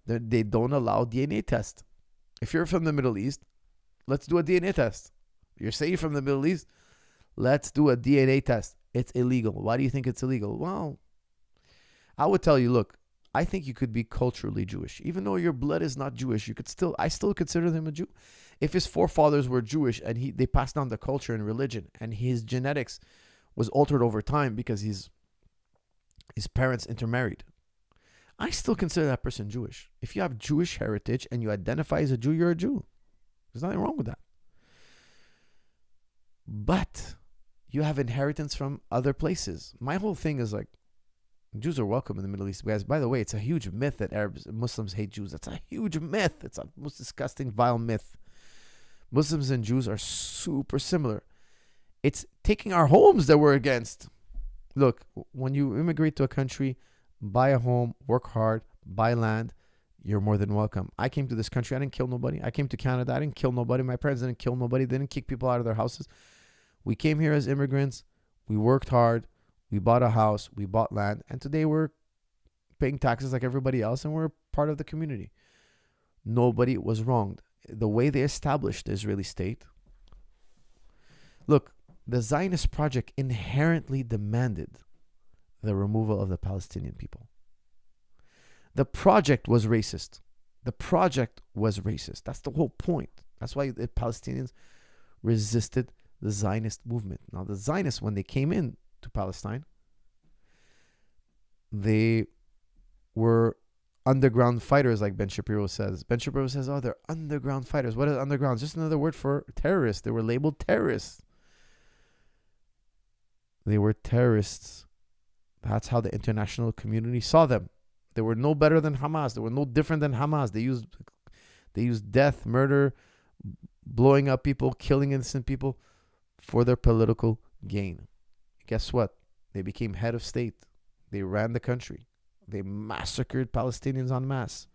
They don't allow DNA test. If you're from the Middle East, let's do a DNA test. You're saying you're from the Middle East, let's do a DNA test. It's illegal. Why do you think it's illegal? Well, I would tell you, look, I think you could be culturally Jewish. Even though your blood is not Jewish, I still consider him a Jew. If his forefathers were Jewish and they passed down the culture and religion and his genetics was altered over time because his parents intermarried, I still consider that person Jewish. If you have Jewish heritage and you identify as a Jew, you're a Jew. There's nothing wrong with that. But you have inheritance from other places. My whole thing is like, Jews are welcome in the Middle East. Guys, by the way, it's a huge myth that Muslims hate Jews. That's a huge myth. It's a most disgusting, vile myth. Muslims and Jews are super similar. It's taking our homes that we're against. Look, when you immigrate to a country, buy a home, work hard, buy land, you're more than welcome. I came to this country. I didn't kill nobody. I came to Canada. I didn't kill nobody. My parents didn't kill nobody. They didn't kick people out of their houses. We came here as immigrants. We worked hard. We bought a house. We bought land. And today we're paying taxes like everybody else, and we're part of the community. Nobody was wronged. The way they established the Israeli state. Look, the Zionist project inherently demanded the removal of the Palestinian people. The project was racist. That's the whole point. That's why the Palestinians resisted the Zionist movement. Now, the Zionists, when they came in to Palestine, they were underground fighters, like Ben Shapiro says. Ben Shapiro says, oh, they're underground fighters. What is underground? It's just another word for terrorists. They were labeled terrorists. They were terrorists. That's how the international community saw them. They were no better than Hamas. They were no different than Hamas. They used death, murder, blowing up people, killing innocent people for their political gain. Guess what? They became head of state. They ran the country. They massacred Palestinians en masse.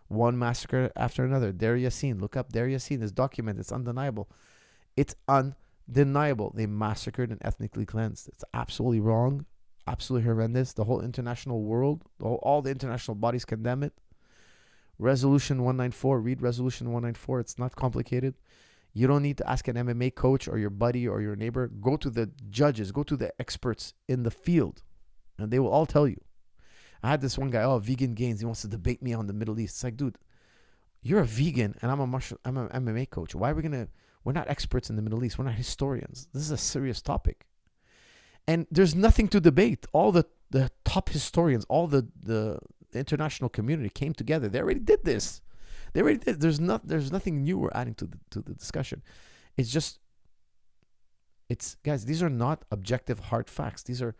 One massacre after another. Deir Yassin. Look up Deir Yassin. It's documented. It's undeniable. It's undeniable. They massacred and ethnically cleansed. It's absolutely wrong. Absolutely horrendous. The whole international world, all the international bodies condemn it. Resolution 194. Read Resolution 194. It's not complicated. You don't need to ask an MMA coach or your buddy or your neighbor. Go to the judges. Go to the experts in the field. And they will all tell you. I had this one guy, vegan gains. He wants to debate me on the Middle East. It's like, dude, you're a vegan and I'm an MMA coach. Why are we're not experts in the Middle East. We're not historians. This is a serious topic. And there's nothing to debate. All the top historians, all the international community came together. They already did this. They already did. There's nothing new we're adding to the discussion. Guys, these are not objective hard facts. These are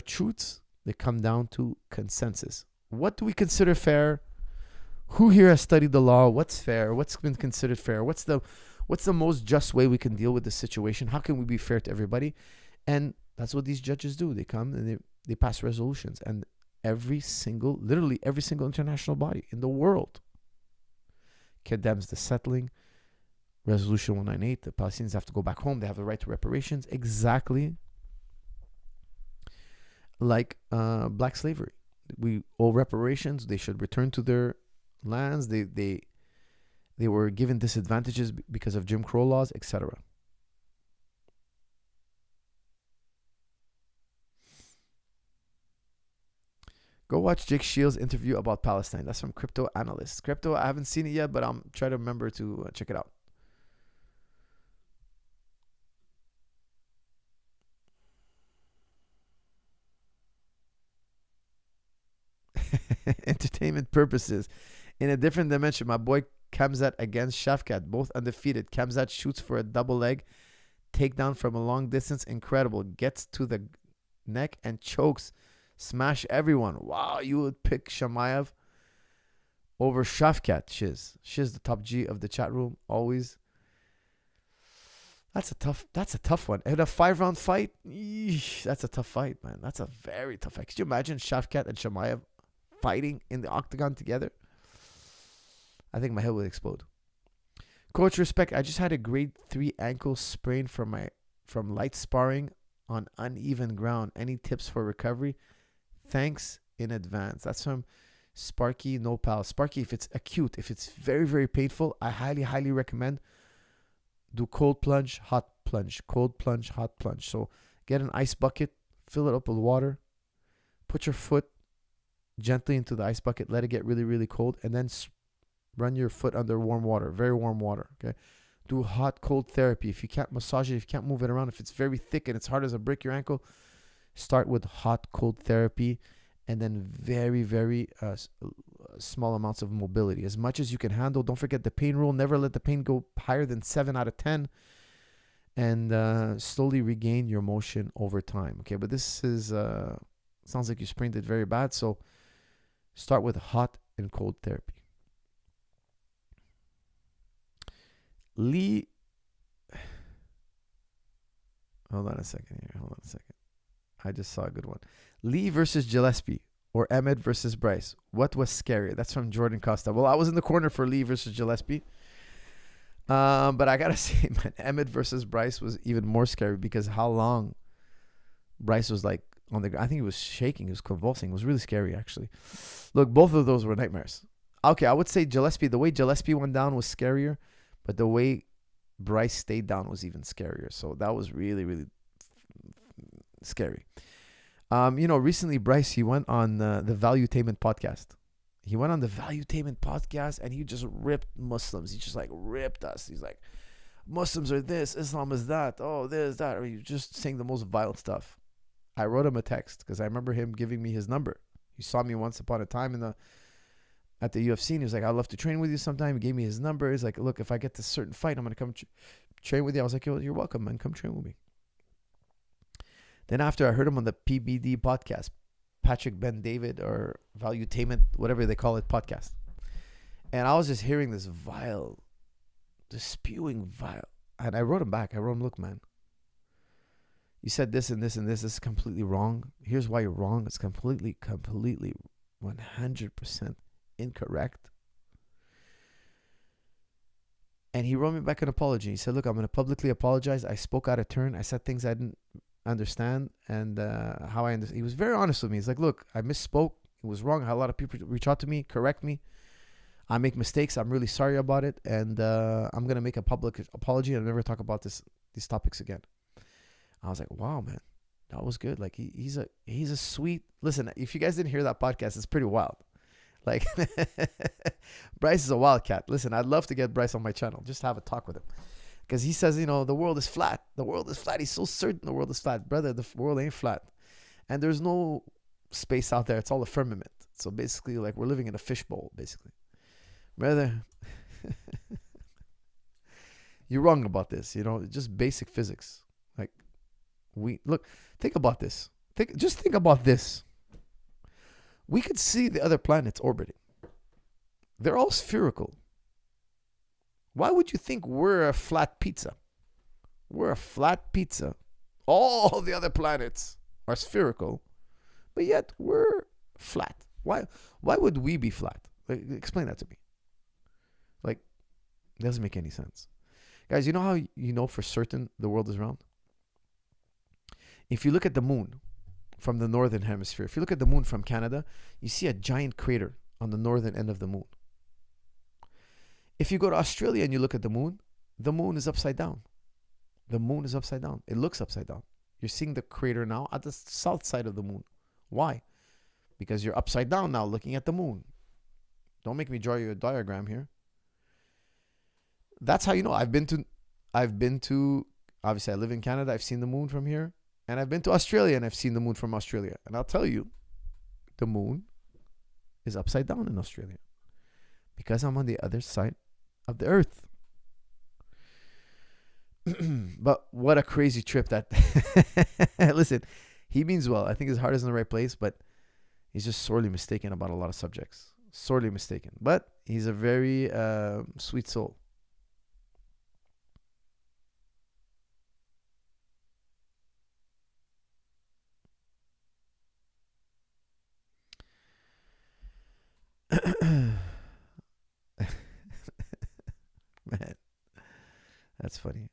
truths that come down to consensus. What do we consider fair? Who here has studied the law? What's fair? What's been considered fair? What's the most just way we can deal with this situation? How can we be fair to everybody? And that's what these judges do. They come and they pass resolutions. And literally every single international body in the world condemns the settling. Resolution 198, the Palestinians have to go back home. They have the right to reparations. Exactly like black slavery. We owe reparations. They should return to their lands. They were given disadvantages because of Jim Crow laws, etc. Go watch Jake Shields' interview about Palestine. That's from Crypto Analyst. Crypto, I haven't seen it yet, but I'm trying to remember to check it out. Entertainment purposes. In a different dimension, my boy Khamzat against Shafkat, both undefeated. Khamzat shoots for a double leg takedown from a long distance. Incredible. Gets to the neck and chokes. Smash everyone. Wow, you would pick Shamaev over Shafkat. Shiz the top G of the chat room. Always. That's a tough one. In a 5-round fight, that's a tough fight, man. That's a very tough fight. Could you imagine Shafkat and Shamaev fighting in the octagon together? I think my head would explode. Coach, respect. I just had a grade 3 ankle sprain from light sparring on uneven ground. Any tips for recovery? Thanks in advance. That's from Sparky No Pal. Sparky, if it's acute, if it's very, very painful, I highly, highly recommend do cold plunge, hot plunge, cold plunge, hot plunge. So get an ice bucket, fill it up with water, put your foot gently into the ice bucket, let it get really, really cold, and then run your foot under warm water, very warm water. Okay. Do hot cold therapy. If you can't massage it, if you can't move it around, if it's very thick and it's hard as a brick, your ankle, start with hot cold therapy, and then very, very small amounts of mobility, as much as you can handle. Don't forget the pain rule. Never let the pain go higher than 7 out of 10, and slowly regain your motion over time. Okay, but this is sounds like you sprained it very bad, so start with hot and cold therapy. Lee, hold on a second here. I just saw a good one. Lee versus Gillespie or Emmett versus Bryce. What was scarier? That's from Jordan Costa. Well, I was in the corner for Lee versus Gillespie. But I got to say, man, Emmett versus Bryce was even more scary because how long Bryce was like on the ground. I think he was shaking. He was convulsing. It was really scary, actually. Look, both of those were nightmares. Okay, I would say Gillespie. The way Gillespie went down was scarier, but the way Bryce stayed down was even scarier. So that was really, really scary. Recently Bryce, he went on the Valuetainment podcast. He went on the Valuetainment podcast and he just ripped Muslims. He just like ripped us. He's like, Muslims are this, Islam is that, oh, this, that. Or he was just saying the most violent stuff. I wrote him a text because I remember him giving me his number. He saw me once upon a time at the UFC, and he was like, I'd love to train with you sometime. He gave me his number. He's like, look, if I get this certain fight, I'm going to come train with you. I was like, you're welcome, man. Come train with me. Then after I heard him on the PBD podcast, Patrick Ben David or Valuetainment, whatever they call it, podcast. And I was just hearing this spewing vile. And I wrote him back. I wrote him, look, man, you said this and this and this. This is completely wrong. Here's why you're wrong. It's completely 100% incorrect. And he wrote me back an apology. He said, look, I'm going to publicly apologize. I spoke out of turn. I said things I didn't understand and how I understand. He was very honest with me. He's like, look, I misspoke. It was wrong. I had a lot of people reach out to me, correct me. I make mistakes. I'm really sorry about it. And I'm going to make a public apology and never talk about these topics again. I was like, wow, man, that was good. Like he's a sweet, listen, if you guys didn't hear that podcast, it's pretty wild. Like Bryce is a wildcat. Listen, I'd love to get Bryce on my channel. Just have a talk with him. Because he says, the world is flat. The world is flat. He's so certain the world is flat. Brother, the world ain't flat. And there's no space out there. It's all a firmament. So basically, like, we're living in a fishbowl, basically. Brother, you're wrong about this. Just basic physics. Like, think about this. Just think about this. We could see the other planets orbiting. They're all spherical. Why would you think we're a flat pizza? We're a flat pizza. All the other planets are spherical, but yet we're flat. Why would we be flat? Explain that to me. Like, it doesn't make any sense. Guys, you know how you know for certain the world is round? If you look at the moon, from the northern hemisphere. If you look at the moon from Canada, you see a giant crater on the northern end of the moon. If you go to Australia and you look at the moon is upside down. The moon is upside down. It looks upside down. You're seeing the crater now at the south side of the moon. Why? Because you're upside down now looking at the moon. Don't make me draw you a diagram here. That's how you know. I've been to, obviously I live in Canada. I've seen the moon from here. And I've been to Australia and I've seen the moon from Australia. And I'll tell you, the moon is upside down in Australia. Because I'm on the other side of the earth. But what a crazy trip that. Listen, he means well. I think his heart is in the right place, but he's just sorely mistaken about a lot of subjects. Sorely mistaken. But he's a very sweet soul. Man, that's funny.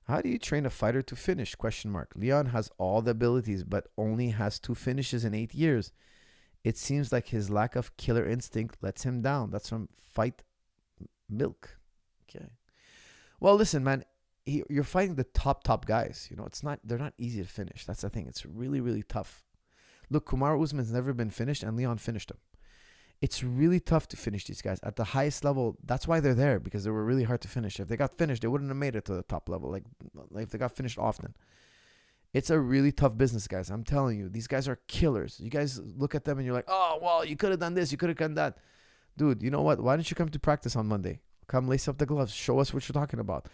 How do you train a fighter to finish? Question mark. Leon has all the abilities, but only has 2 finishes in 8 years. It seems like his lack of killer instinct lets him down. That's from Fight Milk. Okay. Well, listen, man. You're fighting the top guys. You know, they're not easy to finish. That's the thing. It's really, really tough. Look, Kamaru Usman's never been finished, and Leon finished him. It's really tough to finish these guys at the highest level. That's why they're there, because they were really hard to finish. If they got finished, they wouldn't have made it to the top level. Like if they got finished often. It's a really tough business, guys. I'm telling you, these guys are killers. You guys look at them and you're like, oh, well, you could have done this, you could have done that. Dude, you know what? Why don't you come to practice on Monday? Come lace up the gloves. Show us what you're talking about.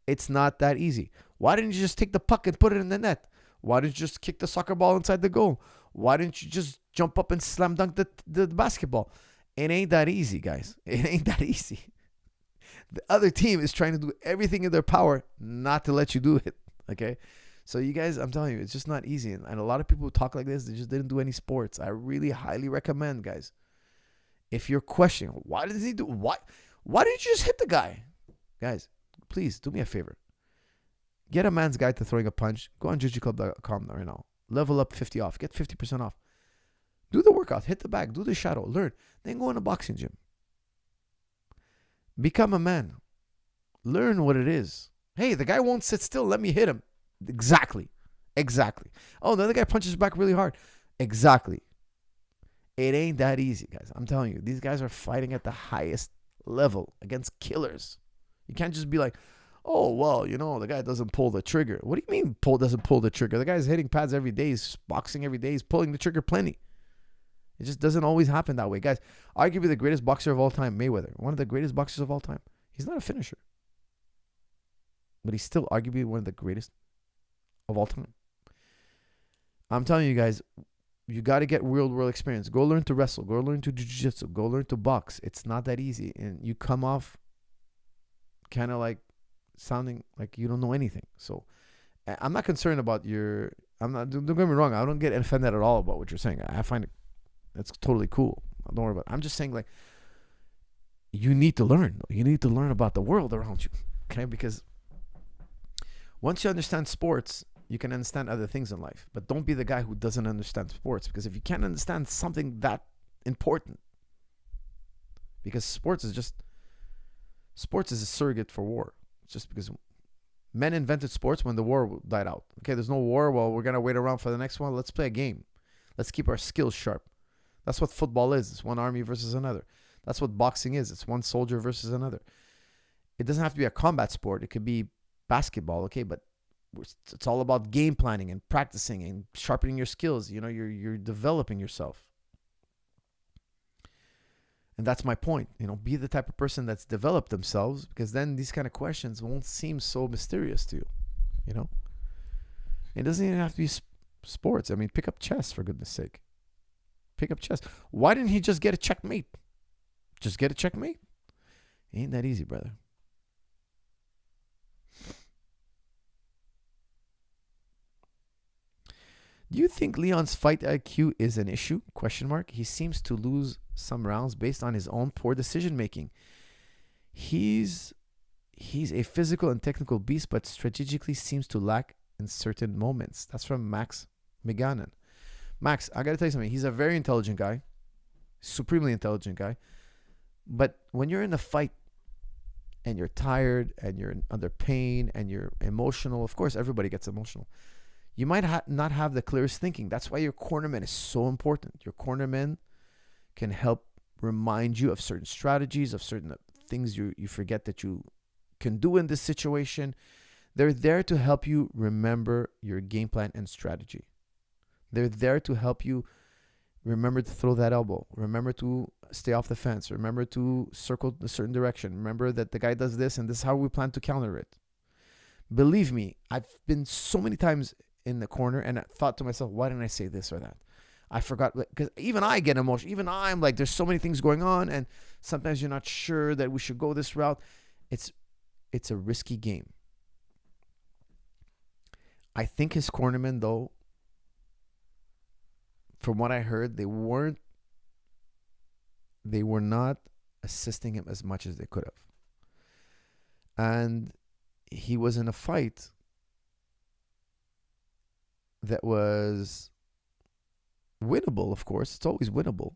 It's not that easy. Why didn't you just take the puck and put it in the net? Why didn't you just kick the soccer ball inside the goal? Why didn't you just jump up and slam dunk the basketball? It ain't that easy, guys. It ain't that easy. The other team is trying to do everything in their power not to let you do it, okay? So you guys, I'm telling you, it's just not easy. And a lot of people who talk like this, they just didn't do any sports. I really highly recommend, guys. If you're questioning, why didn't you just hit the guy? Guys, please do me a favor. Get a man's guide to throwing a punch. Go on jujiclub.com right now. Level up 50 off. Get 50% off. Do the workout. Hit the bag. Do the shadow. Learn. Then go in a boxing gym. Become a man. Learn what it is. Hey, the guy won't sit still. Let me hit him. Exactly. Oh, the other guy punches back really hard. Exactly. It ain't that easy, guys. I'm telling you. These guys are fighting at the highest level against killers. You can't just be like, oh, well, you know, the guy doesn't pull the trigger. What do you mean doesn't pull the trigger? The guy's hitting pads every day. He's boxing every day. He's pulling the trigger plenty. It just doesn't always happen that way. Guys, arguably the greatest boxer of all time, Mayweather. One of the greatest boxers of all time. He's not a finisher. But he's still arguably one of the greatest of all time. I'm telling you guys, you got to get real world experience. Go learn to wrestle. Go learn to jiu-jitsu. Go learn to box. It's not that easy. And you come off kind of like sounding like you don't know anything. So I'm not concerned about don't get me wrong. I don't get offended at all about what you're saying. I find it's totally cool. Don't worry about it. I'm just saying, like, you need to learn. You need to learn about the world around you. Okay? Because once you understand sports, you can understand other things in life. But don't be the guy who doesn't understand sports. Because if you can't understand something that important, because sports is a surrogate for war. It's just because men invented sports when the war died out. Okay, there's no war. Well, we're going to wait around for the next one. Let's play a game. Let's keep our skills sharp. That's what football is. It's one army versus another. That's what boxing is. It's one soldier versus another. It doesn't have to be a combat sport. It could be basketball, okay? But it's all about game planning and practicing and sharpening your skills. You know, you're developing yourself. And that's my point. You know, be the type of person that's developed themselves, because then these kind of questions won't seem so mysterious to you. You know? It doesn't even have to be sports. I mean, pick up chess, for goodness sake. Pick up chess. Why didn't he just get a checkmate? Just get a checkmate. Ain't that easy, brother. Do you think Leon's fight IQ is an issue? Question mark. He seems to lose some rounds based on his own poor decision making. He's a physical and technical beast, but strategically seems to lack in certain moments. That's from Max McGannon. Max, I gotta tell you something. He's a very intelligent guy, supremely intelligent guy. But when you're in a fight and you're tired and you're under pain and you're emotional, of course, everybody gets emotional. You might not have the clearest thinking. That's why your cornerman is so important. Your cornerman can help remind you of certain strategies, of certain things you forget that you can do in this situation. They're there to help you remember your game plan and strategy. They're there to help you remember to throw that elbow. Remember to stay off the fence. Remember to circle a certain direction. Remember that the guy does this and this is how we plan to counter it. Believe me, I've been so many times in the corner and I thought to myself, why didn't I say this or that? I forgot, because even I get emotional. Even I'm like, there's so many things going on and sometimes you're not sure that we should go this route. It's a risky game. I think his cornermen, though, from what I heard, they were not assisting him as much as they could have. And he was in a fight that was winnable, of course. It's always winnable.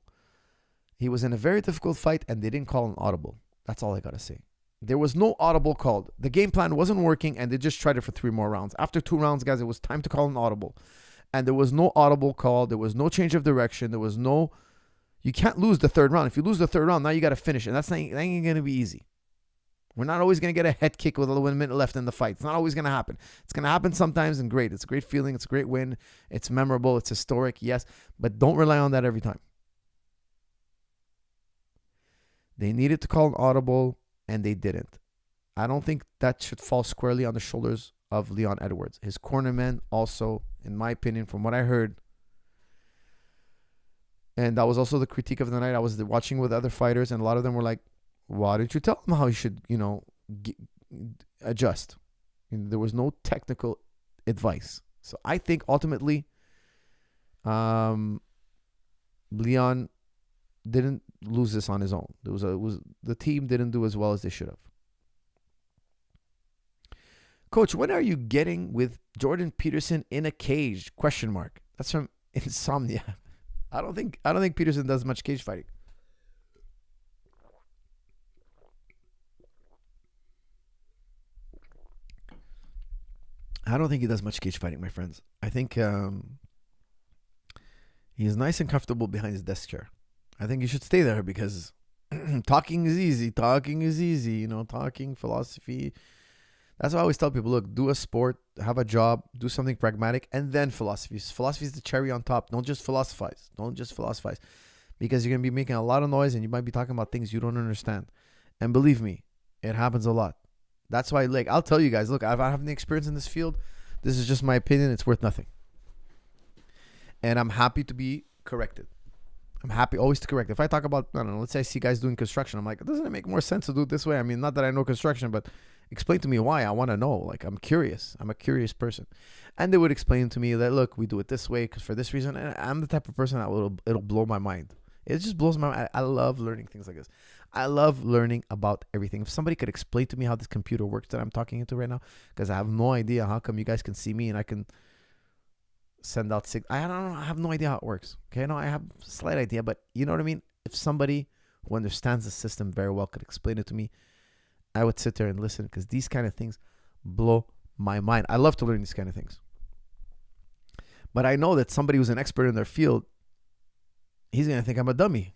He was in a very difficult fight and they didn't call an audible. That's all I got to say. There was no audible called. The game plan wasn't working and they just tried it for 3 more rounds. After 2 rounds, guys, it was time to call an audible. And there was no audible call. There was no change of direction. There was no... You can't lose the 3rd round. If you lose the 3rd round, now you got to finish. And that ain't going to be easy. We're not always going to get a head kick with a minute left in the fight. It's not always going to happen. It's going to happen sometimes and great. It's a great feeling. It's a great win. It's memorable. It's historic, yes. But don't rely on that every time. They needed to call an audible and they didn't. I don't think that should fall squarely on the shoulders of Leon Edwards. His cornermen also, in my opinion, from what I heard, and that was also the critique of the night. I was watching with other fighters and a lot of them were like, why didn't you tell him how he should, adjust? And there was no technical advice. So I think ultimately, Leon didn't lose this on his own. The team didn't do as well as they should have. Coach, when are you getting with Jordan Peterson in a cage? ? That's from Insomnia. I don't think Peterson does much cage fighting. I don't think he does much cage fighting, my friends. I think he's nice and comfortable behind his desk chair. I think you should stay there because talking is easy. Talking, philosophy. That's why I always tell people, look, do a sport, have a job, do something pragmatic, and then philosophy. Philosophy is the cherry on top. Don't just philosophize. Because you're going to be making a lot of noise and you might be talking about things you don't understand. And believe me, it happens a lot. That's why, I'll tell you guys, look, I have the experience in this field. This is just my opinion. It's worth nothing. And I'm happy to be corrected. I'm happy always to correct. If I talk about, I don't know, let's say I see guys doing construction. I'm like, doesn't it make more sense to do it this way? I mean, not that I know construction, but explain to me why. I want to know. I'm curious. I'm a curious person. And they would explain to me that, look, we do it this way because for this reason. And I'm the type of person that it'll blow my mind. It just blows my mind. I love learning things like this. I love learning about everything. If somebody could explain to me how this computer works that I'm talking into right now, because I have no idea how come you guys can see me and I can send out I don't know. I have no idea how it works. Okay, no, I have a slight idea, but you know what I mean? If somebody who understands the system very well could explain it to me, I would sit there and listen because these kind of things blow my mind. I love to learn these kind of things. But I know that somebody who's an expert in their field, he's going to think I'm a dummy.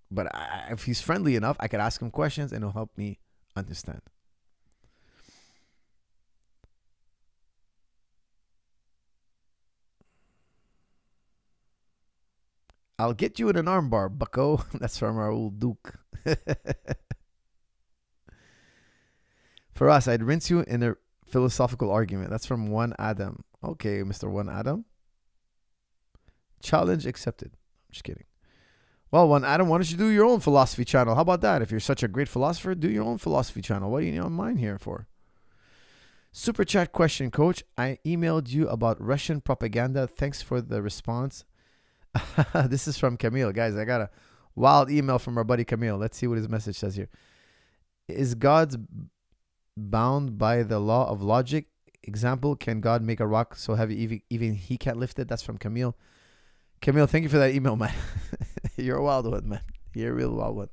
But if he's friendly enough, I could ask him questions and he'll help me understand. I'll get you in an armbar, bucko. That's from our old Duke. For us, I'd rinse you in a philosophical argument. That's from One Adam. Okay, Mr. One Adam. Challenge accepted. I'm just kidding. Well, One Adam, why don't you do your own philosophy channel? How about that? If you're such a great philosopher, do your own philosophy channel. What do you need on mine here for? Super chat question, Coach. I emailed you about Russian propaganda. Thanks for the response. This is from Camille. Guys, I got a wild email from our buddy Camille. Let's see what his message says here. Is God bound by the law of logic? Example, can God make a rock so heavy even he can't lift it? That's from Camille. Camille, thank you for that email, man. You're a wild one, man. You're a real wild one.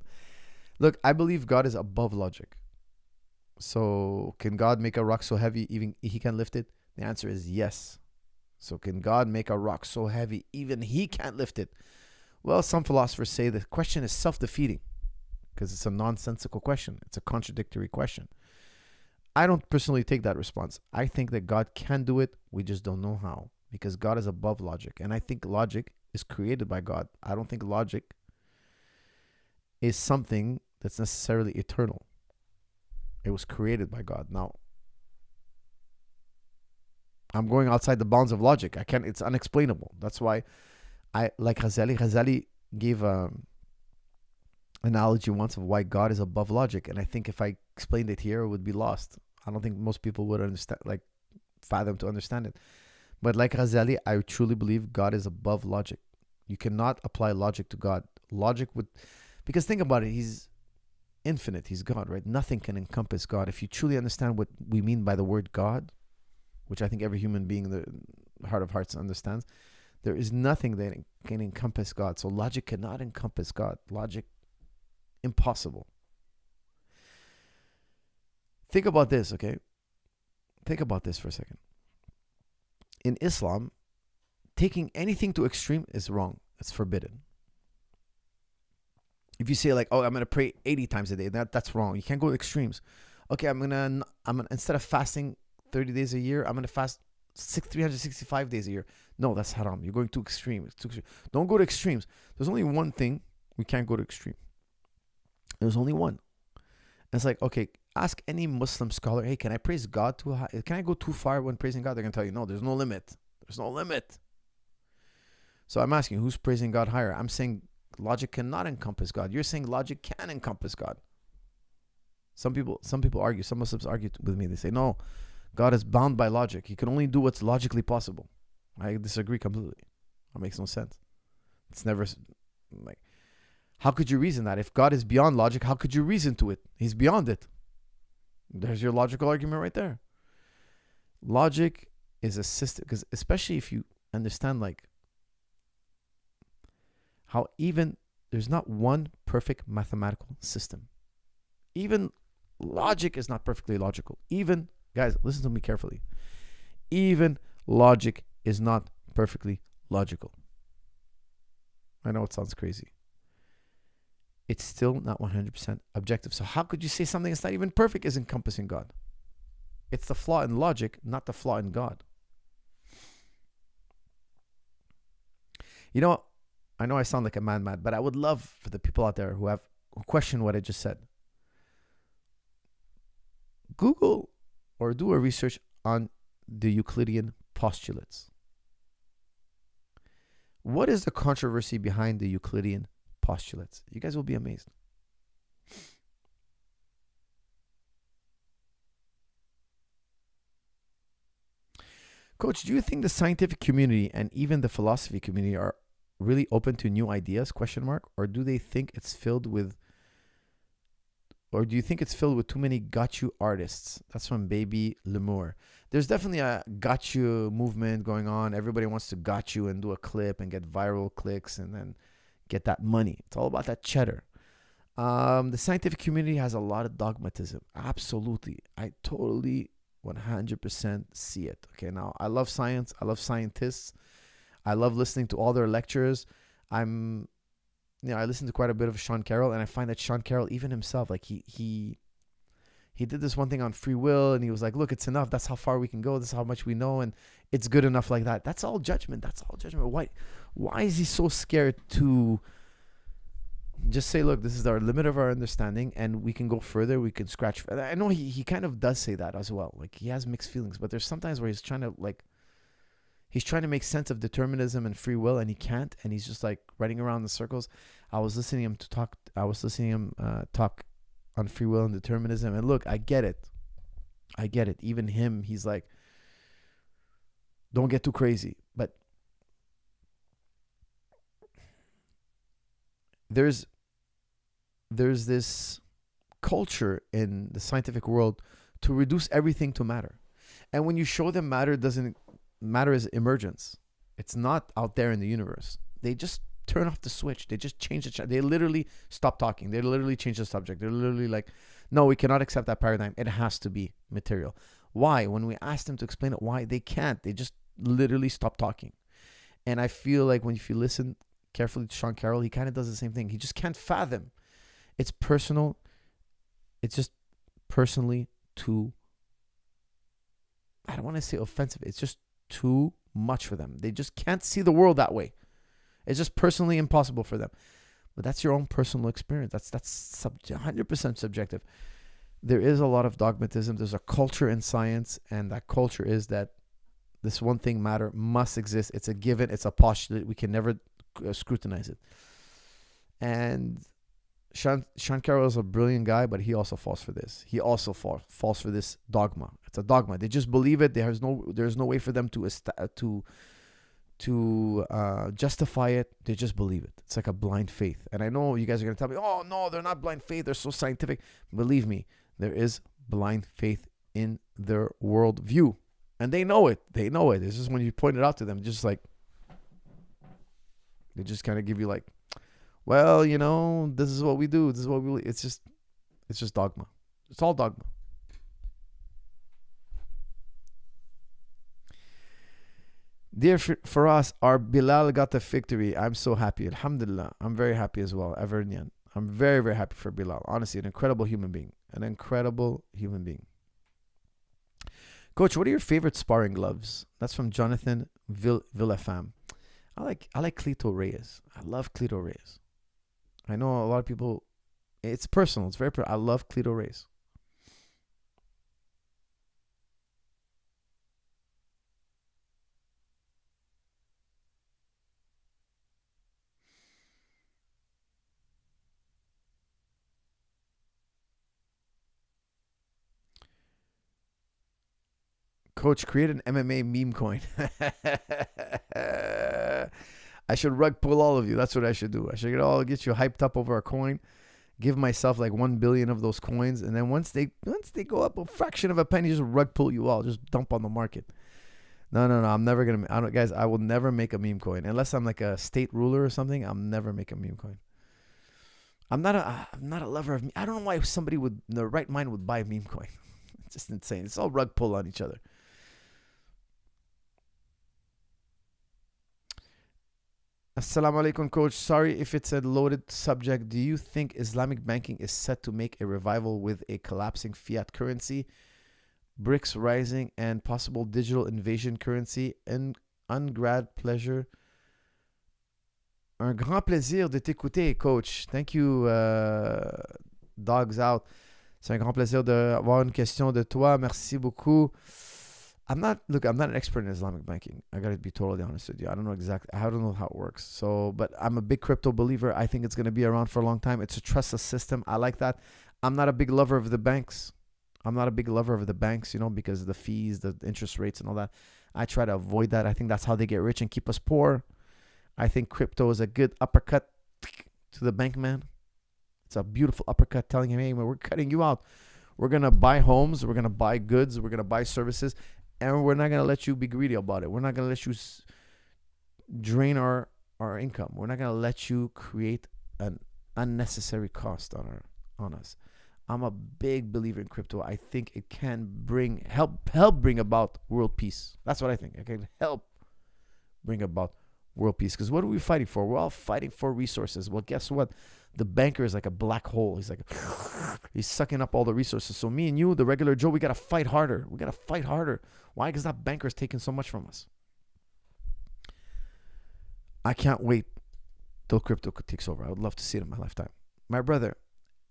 Look, I believe God is above logic. So can God make a rock so heavy even he can lift it? The answer is yes. So can God make a rock so heavy even he can't lift it? Well, some philosophers say the question is self-defeating because it's a nonsensical question. It's a contradictory question. I don't personally take that response. I think that God can do it. We just don't know how because God is above logic. And I think logic is created by God. I don't think logic is something that's necessarily eternal. It was created by God. Now, I'm going outside the bounds of logic. It's unexplainable. That's why I like Ghazali. Ghazali gave analogy once of why God is above logic. And I think if I explained it here, it would be lost. I don't think most people would understand, like fathom to understand it. But like Ghazali, I truly believe God is above logic. You cannot apply logic to God. Logic would, because think about it, he's infinite. He's God, right? Nothing can encompass God. If you truly understand what we mean by the word God, which I think every human being in the heart of hearts understands, there is nothing that can encompass God. So logic cannot encompass God. Logic, impossible. Think about this, okay? Think about this for a second. In Islam, taking anything to extreme is wrong. It's forbidden. If you say like, oh, I'm going to pray 80 times a day, that's wrong. You can't go to extremes. Okay, I'm gonna instead of fasting 30 days a year, I'm going to fast 365 days a year. No, that's haram. You're going too extreme. It's too extreme. Don't go to extremes. There's only one thing we can't go to extreme. There's only one. And it's like, okay, ask any Muslim scholar, hey, can I praise God too high? Can I go too far when praising God? They're going to tell you, no, there's no limit. There's no limit. So I'm asking, who's praising God higher? I'm saying logic cannot encompass God. You're saying logic can encompass God. Some people argue, some Muslims argue with me. They say, no, God is bound by logic. He can only do what's logically possible. I disagree completely. That makes no sense. It's never like, how could you reason that? If God is beyond logic, how could you reason to it? He's beyond it. There's your logical argument right there. Logic is a system, because especially if you understand like how even there's not one perfect mathematical system. Even logic is not perfectly logical. Even, guys, listen to me carefully. Even logic is not perfectly logical. I know it sounds crazy. It's still not 100% objective. So how could you say something that's not even perfect is encompassing God? It's the flaw in logic, not the flaw in God. You know, I know I sound like a man, but I would love for the people out there who question what I just said. Google or do a research on the Euclidean postulates. What is the controversy behind the Euclidean postulates? You guys will be amazed. Coach, do you think the scientific community and even the philosophy community are really open to new ideas, ? Or do you think it's filled with too many got you artists? That's from Baby Lemur. There's definitely a got you movement going on. Everybody wants to got you and do a clip and get viral clicks and then get that money. It's all about that cheddar. The scientific community has a lot of dogmatism. Absolutely. I totally 100% see it. Okay, now I love science. I love scientists. I love listening to all their lectures. I listen to quite a bit of Sean Carroll, and I find that Sean Carroll, even himself, like he did this one thing on free will, and he was like, look, it's enough. That's how far we can go. This is how much we know, and it's good enough like that. That's all judgment. Why is he so scared to just say, look, this is our limit of our understanding, and we can go further. We can scratch. I know he kind of does say that as well. Like, he has mixed feelings, but there's sometimes where he's trying to make sense of determinism and free will, and he can't, and he's just like running around in circles. I was listening to him talk on free will and determinism, and look, I get it. Even him, he's like, don't get too crazy. But there's this culture in the scientific world to reduce everything to matter. And when you show them matter is emergence. It's not out there in the universe. They just turn off the switch. They just change the they literally stop talking. They literally change the subject. They're literally like, no, we cannot accept that paradigm. It has to be material. Why? When we ask them to explain it, why? They can't. They just literally stop talking. And I feel like if you listen carefully to Sean Carroll, he kind of does the same thing. He just can't fathom. It's personal. It's just personally too, I don't want to say offensive. It's just too much for them. They just can't see the world that way. It's just personally impossible for them. But that's your own personal experience. That's 100% subjective. There is a lot of dogmatism. There's a culture in science, and that culture is that this one thing, matter, must exist. It's a given. It's a postulate. We can never scrutinize it. And Sean Carroll is a brilliant guy, but he also falls for this. He also falls for this dogma. It's a dogma. They just believe it. There's no way for them to justify it. They just believe it. It's like a blind faith. And I know you guys are going to tell me, oh no, they're not blind faith. They're so scientific. Believe me, there is blind faith in their worldview. And they know it. They know it. It's just when you point it out to them, just like, they just kind of give you like, well, this is what we do. This is what we. It's just dogma. It's all dogma. Dear Faraz, our Belal got the victory. I'm so happy. Alhamdulillah. I'm very happy as well. Evernian. I'm very, very happy for Belal. Honestly, an incredible human being. An incredible human being. Coach, what are your favorite sparring gloves? That's from Jonathan Villafam. I like Clito Reyes. I love Clito Reyes. I know a lot of people, it's personal. It's very personal. I love Clito Reyes. Coach, create an MMA meme coin. I should rug pull all of you. That's what I should do. I should get you hyped up over a coin, give myself like 1 billion of those coins, and then once they go up a fraction of a penny, just rug pull you all, just dump on the market. No. I'm never gonna. Guys, I will never make a meme coin unless I'm like a state ruler or something. I'll never make a meme coin. I'm not a lover of. I don't know why somebody in their right mind would buy a meme coin. It's just insane. It's all rug pull on each other. Assalamu alaikum, Coach. Sorry if it's a loaded subject. Do you think Islamic banking is set to make a revival with a collapsing fiat currency, BRICS rising, and possible digital invasion currency? Ungrad pleasure. Un grand plaisir de t'écouter, Coach. Thank you, Dogs Out. C'est un grand plaisir d'avoir une question de toi. Merci beaucoup. I'm not an expert in Islamic banking. I got to be totally honest with you. I don't know how it works. But I'm a big crypto believer. I think it's going to be around for a long time. It's a trustless system. I like that. I'm not a big lover of the banks. Because of the fees, the interest rates and all that. I try to avoid that. I think that's how they get rich and keep us poor. I think crypto is a good uppercut to the bank man. It's a beautiful uppercut telling him, hey, we're cutting you out. We're going to buy homes. We're going to buy goods. We're going to buy services. And we're not going to let you be greedy about it. We're not going to let you drain our income. We're not going to let you create an unnecessary cost on us. I'm a big believer in crypto. I think it can help bring about world peace. That's what I think. It can help bring about world peace. Because what are we fighting for? We're all fighting for resources. Well, guess what? The banker is like a black hole. He's sucking up all the resources. So me and you, the regular Joe, we got to fight harder. Why? Because that banker is taking so much from us. I can't wait till crypto takes over. I would love to see it in my lifetime. My brother.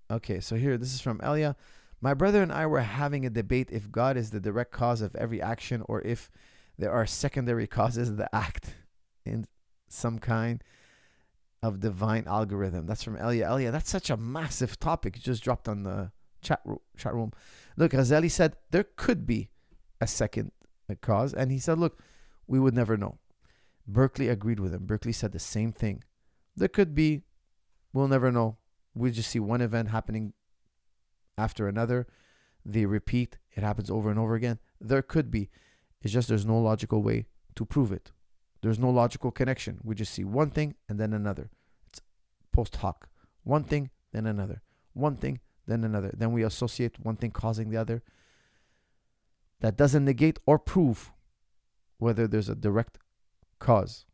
Okay, so here, this is from Elia. My brother and I were having a debate if God is the direct cause of every action or if there are secondary causes that act in some kind of divine algorithm. That's from Elia. Elia, that's such a massive topic. You just dropped on the chat room. Look, Ghazali said there could be a second cause. And he said, look, we would never know. Berkeley agreed with him. Berkeley said the same thing. There could be, we'll never know. We just see one event happening after another. They repeat. It happens over and over again. There could be. It's just there's no logical way to prove it. There's no logical connection. We just see one thing and then another. It's post hoc. One thing, then another. One thing, then another. Then we associate one thing causing the other. That doesn't negate or prove whether there's a direct cause.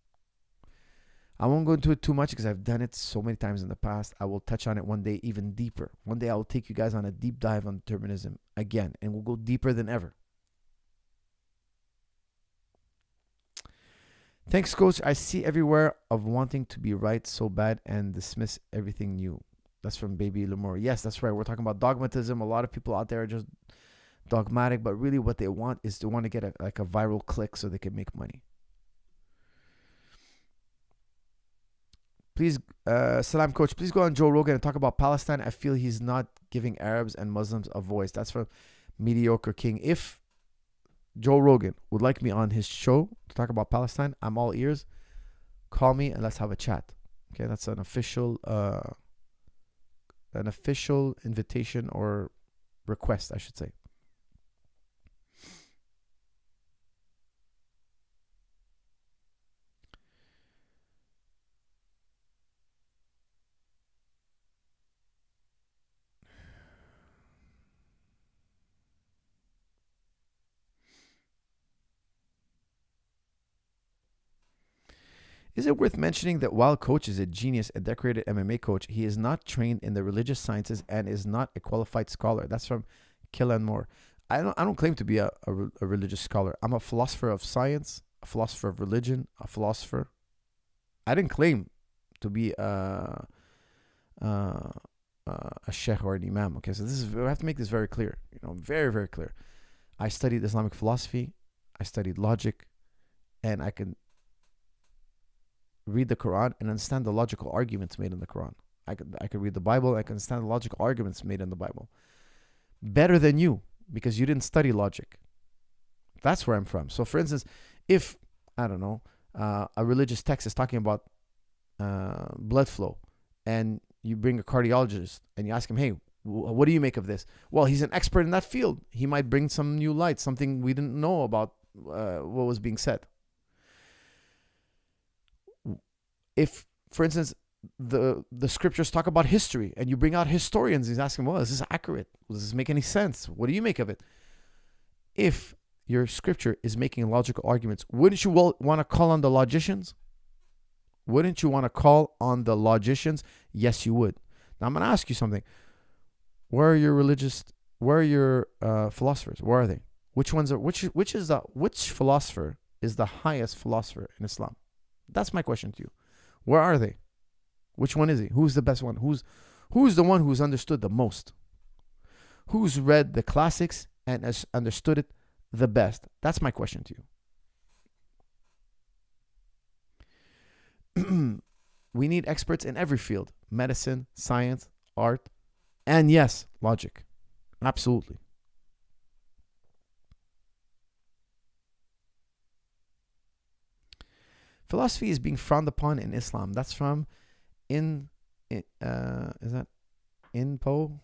I won't go into it too much because I've done it so many times in the past. I will touch on it one day even deeper. One day I will take you guys on a deep dive on determinism again, and we'll go deeper than ever. Thanks, Coach. I see everywhere of wanting to be right so bad and dismiss everything new. That's from Baby Lemore. Yes, that's right. We're talking about dogmatism. A lot of people out there are just dogmatic, but really what they want is to want to get a viral click so they can make money. Please, Salam Coach, please go on Joe Rogan and talk about Palestine. I feel he's not giving Arabs and Muslims a voice. That's from Mediocre King. If Joe Rogan would like me on his show to talk about Palestine, I'm all ears. Call me and let's have a chat. Okay, that's an official invitation or request, I should say. Is it worth mentioning that while Coach is a genius, a decorated MMA coach, he is not trained in the religious sciences and is not a qualified scholar? That's from Kill and More. I don't claim to be a religious scholar. I'm a philosopher of science, a philosopher of religion, a philosopher. I didn't claim to be a sheikh or an imam. Okay, so we have to make this very clear. Very, very clear. I studied Islamic philosophy. I studied logic, and I can read the Quran and understand the logical arguments made in the Quran. I could read the Bible. I can understand the logical arguments made in the Bible better than you, because you didn't study logic. That's where I'm from. So, for instance, if I don't know, a religious text is talking about blood flow, and you bring a cardiologist and you ask him, "Hey, what do you make of this?" Well, he's an expert in that field. He might bring some new light, something we didn't know about what was being said. If, for instance, the scriptures talk about history and you bring out historians, he's asking, well, is this accurate? Does this make any sense? What do you make of it? If your scripture is making logical arguments, wouldn't you want to call on the logicians? Wouldn't you want to call on the logicians? Yes, you would. Now, I'm going to ask you something. Where are your philosophers? Where are they? Which philosopher is the highest philosopher in Islam? That's my question to you. Where are they? Which one is he? Who's the best one? Who's the one who's understood the most? Who's read the classics and has understood it the best? That's my question to you. We need experts in every field: medicine, science, art, and yes, logic. Absolutely. Philosophy is being frowned upon in Islam. That's from is that Inpo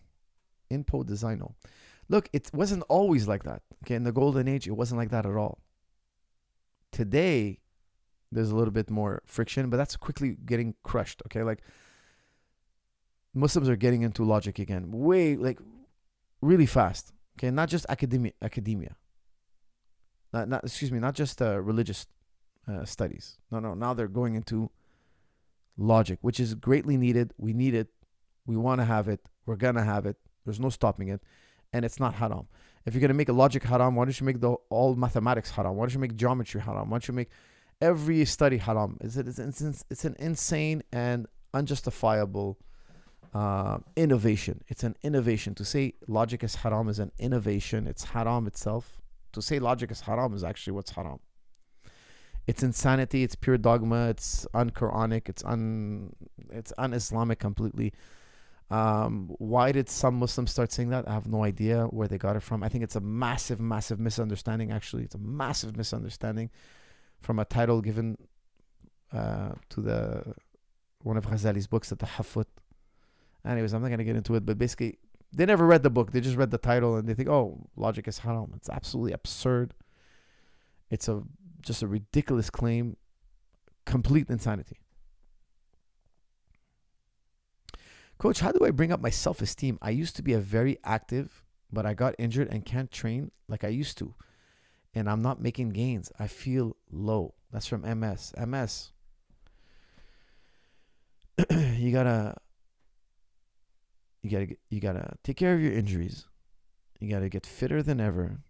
Designo. Look, it wasn't always like that. Okay, in the golden age, it wasn't like that at all. Today, there's a little bit more friction, but that's quickly getting crushed. Okay, like Muslims are getting into logic again, really fast. Okay, not just academia. Not just religious studies. No. Now they're going into logic, which is greatly needed. We need it. We want to have it. We're gonna have it. There's no stopping it, and it's not haram. If you're gonna make a logic haram, why don't you make all mathematics haram? Why don't you make geometry haram? Why don't you make every study haram? It's an insane and unjustifiable innovation. It's an innovation. To say logic is haram is an innovation. It's haram itself. To say logic is haram is actually what's haram. It's insanity. It's pure dogma. It's un-Quranic. It's un-Islamic completely. Why did some Muslims start saying that? I have no idea where they got it from. I think it's a massive, massive misunderstanding. Actually, it's a massive misunderstanding from a title given to one of Ghazali's books, at the Hafut. Anyways, I'm not going to get into it, but basically They never read the book. They just read the title and they think, oh, logic is haram. It's absolutely absurd. It's just a ridiculous claim. Complete insanity. Coach, how do I bring up my self-esteem? I used to be a very active, but I got injured and can't train like I used to. And I'm not making gains. I feel low. That's from MS. MS. You gotta take care of your injuries. You gotta get fitter than ever.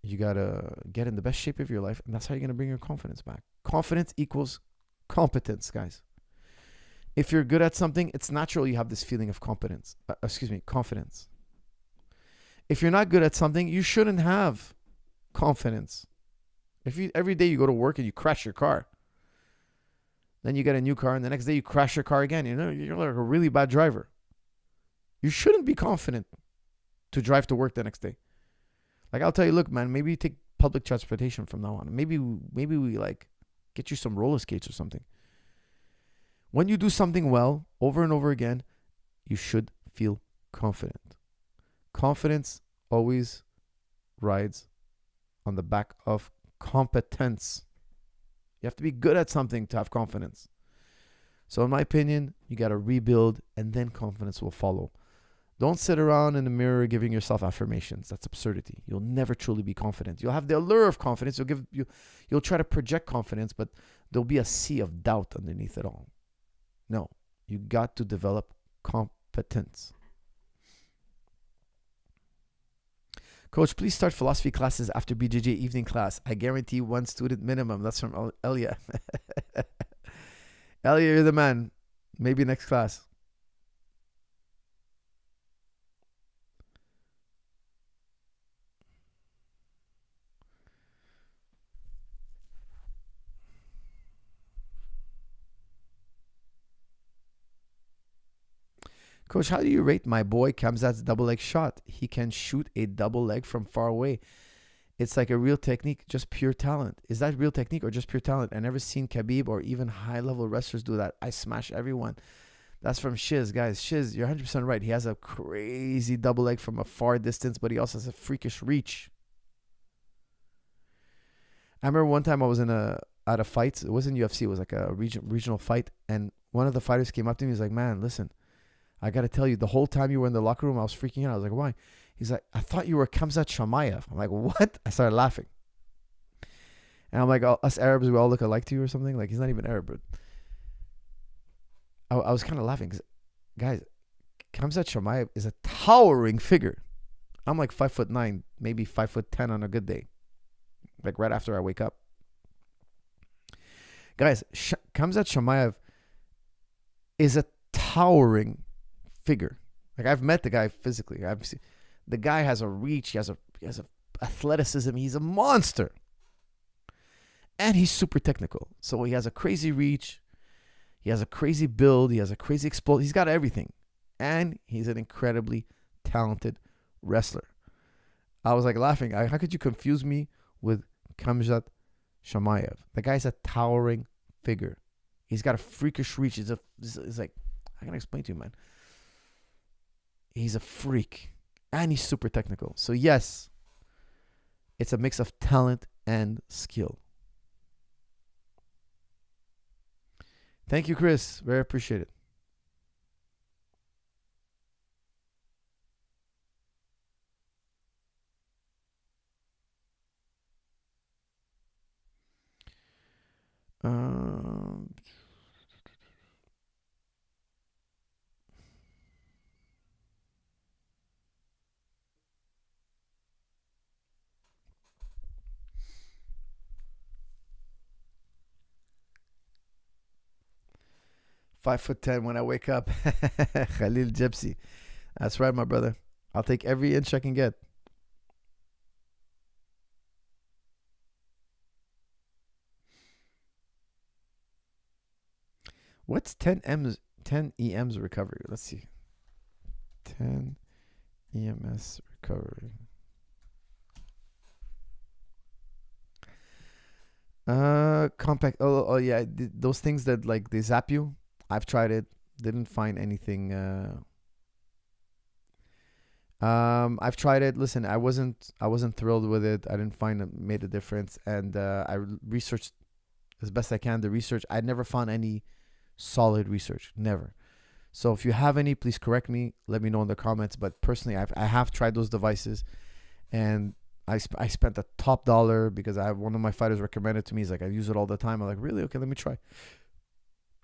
You gotta get in the best shape of your life, and that's how you're gonna bring your confidence back. Confidence equals competence, guys. If you're good at something, it's natural you have this feeling of confidence. If you're not good at something, you shouldn't have confidence. If you every day you go to work and you crash your car, then you get a new car, and the next day you crash your car again. You're like a really bad driver. You shouldn't be confident to drive to work the next day. Like, I'll tell you, look, man, maybe you take public transportation from now on. Maybe we like get you some roller skates or something. When you do something well over and over again, you should feel confident. Confidence always rides on the back of competence. You have to be good at something to have confidence. So in my opinion, you got to rebuild, and then confidence will follow. Don't sit around in the mirror giving yourself affirmations. That's absurdity. You'll never truly be confident. You'll have the allure of confidence. You'll try to project confidence, but there'll be a sea of doubt underneath it all. No, you got to develop competence. Coach, please start philosophy classes after BJJ evening class. I guarantee one student minimum. That's from Elia. Elia, you're the man. Maybe next class. Coach, how do you rate my boy Khamzat's double leg shot? He can shoot a double leg from far away. It's like a real technique, just pure talent. Is that real technique or just pure talent? I never seen Khabib or even high-level wrestlers do that. I smash everyone. That's from Shiz, guys. Shiz, you're 100% right. He has a crazy double leg from a far distance, but he also has a freakish reach. I remember one time I was at a fight. It wasn't UFC. It was like a regional fight. And one of the fighters came up to me. He's like, man, listen, I got to tell you, the whole time you were in the locker room, I was freaking out. I was like, why? He's like, I thought you were Khamzat Shamayev. I'm like, what? I started laughing. And I'm like, oh, us Arabs, we all look alike to you or something? Like, he's not even Arab, but I was kind of laughing because, guys, Khamzat Shamayev is a towering figure. I'm like 5'9", maybe 5'10" on a good day. Like right after I wake up. Guys, Khamzat Shamayev is a towering figure. Like, I've met the guy physically. I've seen, the guy has a reach. He has a athleticism. He's a monster. And he's super technical. So he has a crazy reach. He has a crazy build. He has a crazy explode. He's got everything. And he's an incredibly talented wrestler. I was like laughing. How could you confuse me with Khamzat Shamayev? The guy's a towering figure. He's got a freakish reach. It's like, how can I explain to you, man? He's a freak. And he's super technical. So yes, it's a mix of talent and skill. Thank you, Chris. Very appreciated. Um, 5'10" when I wake up. Khalil Gypsy. That's right, my brother. I'll take every inch I can get. What's 10 EMs recovery? Let's see. 10 EMS recovery. Compact. Oh yeah. Those things that like they zap you. I've tried it. Didn't find anything. I've tried it. Listen, I wasn't thrilled with it. I didn't find it made a difference, and researched as best I can the research. I never found any solid research, never. So if you have any, please correct me. Let me know in the comments. But personally, I have tried those devices, and I spent a top dollar because I have one of my fighters recommended to me. He's like, I use it all the time. I'm like, really? Okay, let me try.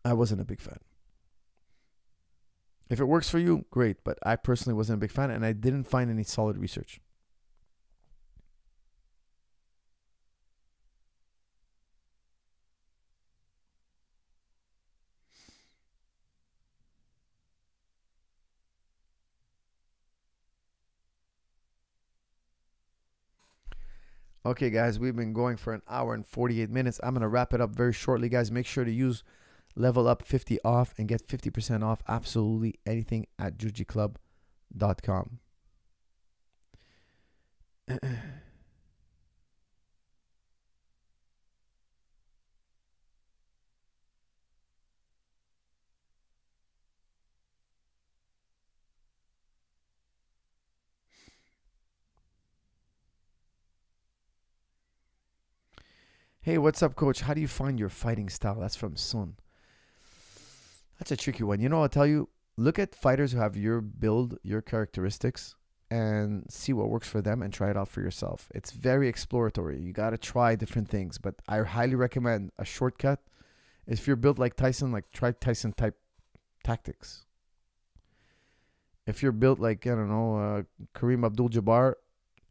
I wasn't a big fan. If it works for you, great. But I personally wasn't a big fan, and I didn't find any solid research. Okay, guys, we've been going for an hour and 48 minutes. I'm going to wrap it up very shortly, guys. Make sure to use Level Up 50 off and get 50% off absolutely anything at jujiclub.com. Hey, what's up, coach? How do you find your fighting style? That's from Sun. That's a tricky one. You know, I'll tell you, look at fighters who have your build, your characteristics, and see what works for them and try it out for yourself. It's very exploratory. You got to try different things, but I highly recommend a shortcut. If you're built like Tyson, like try Tyson type tactics. If you're built like, I don't know, Kareem Abdul-Jabbar,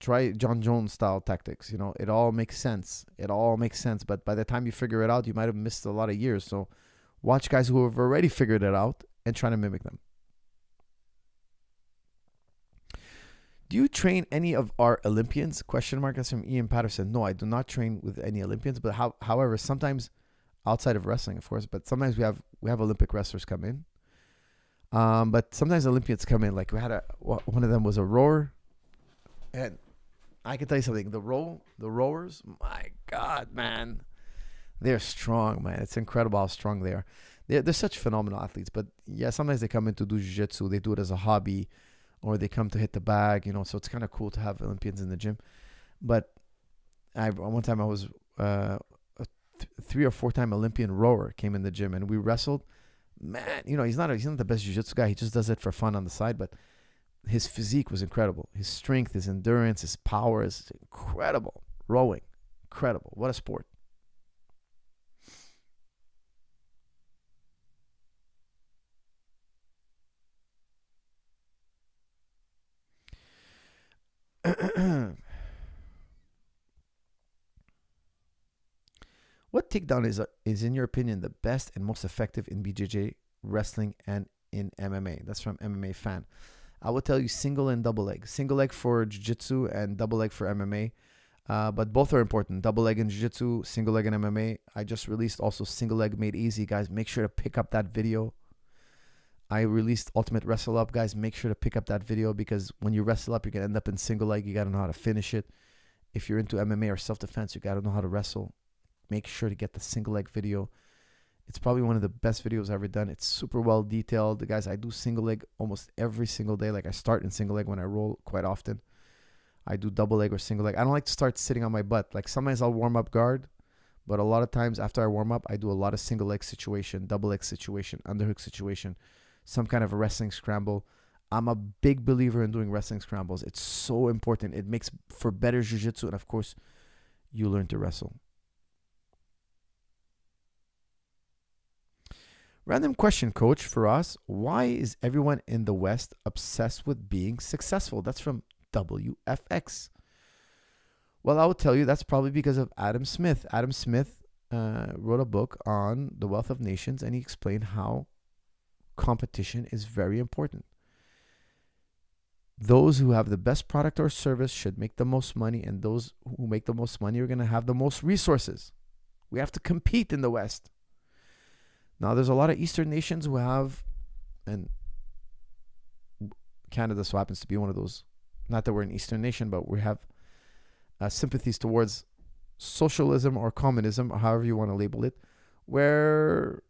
try Jon Jones style tactics. You know, it all makes sense. It all makes sense. But by the time you figure it out, you might have missed a lot of years. So watch guys who have already figured it out and try to mimic them. Do you train any of our Olympians? Question mark. That's from Ian Patterson. No, I do not train with any Olympians. But however, sometimes outside of wrestling, of course, but sometimes we have Olympic wrestlers come in. But sometimes Olympians come in. Like we had one of them was a rower, and I can tell you something. The rowers, my God, man, they're strong, man. It's incredible how strong they are. They're such phenomenal athletes. But yeah, sometimes they come in to do jiu-jitsu. They do it as a hobby, or they come to hit the bag. You know, so it's kind of cool to have Olympians in the gym. But one time I was a 3 or 4 time Olympian rower came in the gym, and we wrestled. Man, you know, he's not the best jiu-jitsu guy. He just does it for fun on the side, but his physique was incredible. His strength, his endurance, his power is incredible. Rowing, incredible. What a sport. What takedown is in your opinion the best and most effective in BJJ, wrestling, and in MMA? That's from MMA fan. I will tell you single and double leg. Single leg for jiu-jitsu and double leg for MMA. But both are important. Double leg in jiu-jitsu, single leg in MMA. I just released also single leg made easy. Guys, make sure to pick up that video. I released Ultimate Wrestle Up. Guys, make sure to pick up that video because when you wrestle up, you're going to end up in single leg. You got to know how to finish it. If you're into MMA or self-defense, you got to know how to wrestle. Make sure to get the single leg video. It's probably one of the best videos I've ever done. It's super well detailed. Guys, I do single leg almost every single day. Like I start in single leg when I roll quite often. I do double leg or single leg. I don't like to start sitting on my butt. Like sometimes I'll warm up guard, but a lot of times after I warm up, I do a lot of single leg situation, double leg situation, underhook situation, some kind of a wrestling scramble. I'm a big believer in doing wrestling scrambles. It's so important. It makes for better jiu-jitsu, and of course, you learn to wrestle. Random question, coach, for us. Why is everyone in the West obsessed with being successful? That's from WFX. Well, I will tell you that's probably because of Adam Smith. Adam Smith wrote a book on the wealth of nations, and he explained how competition is very important. Those who have the best product or service should make the most money, and those who make the most money are going to have the most resources. We have to compete in the West. Now, there's a lot of Eastern nations who have, and Canada so happens to be one of those, not that we're an Eastern nation, but we have sympathies towards socialism or communism, or however you want to label it, where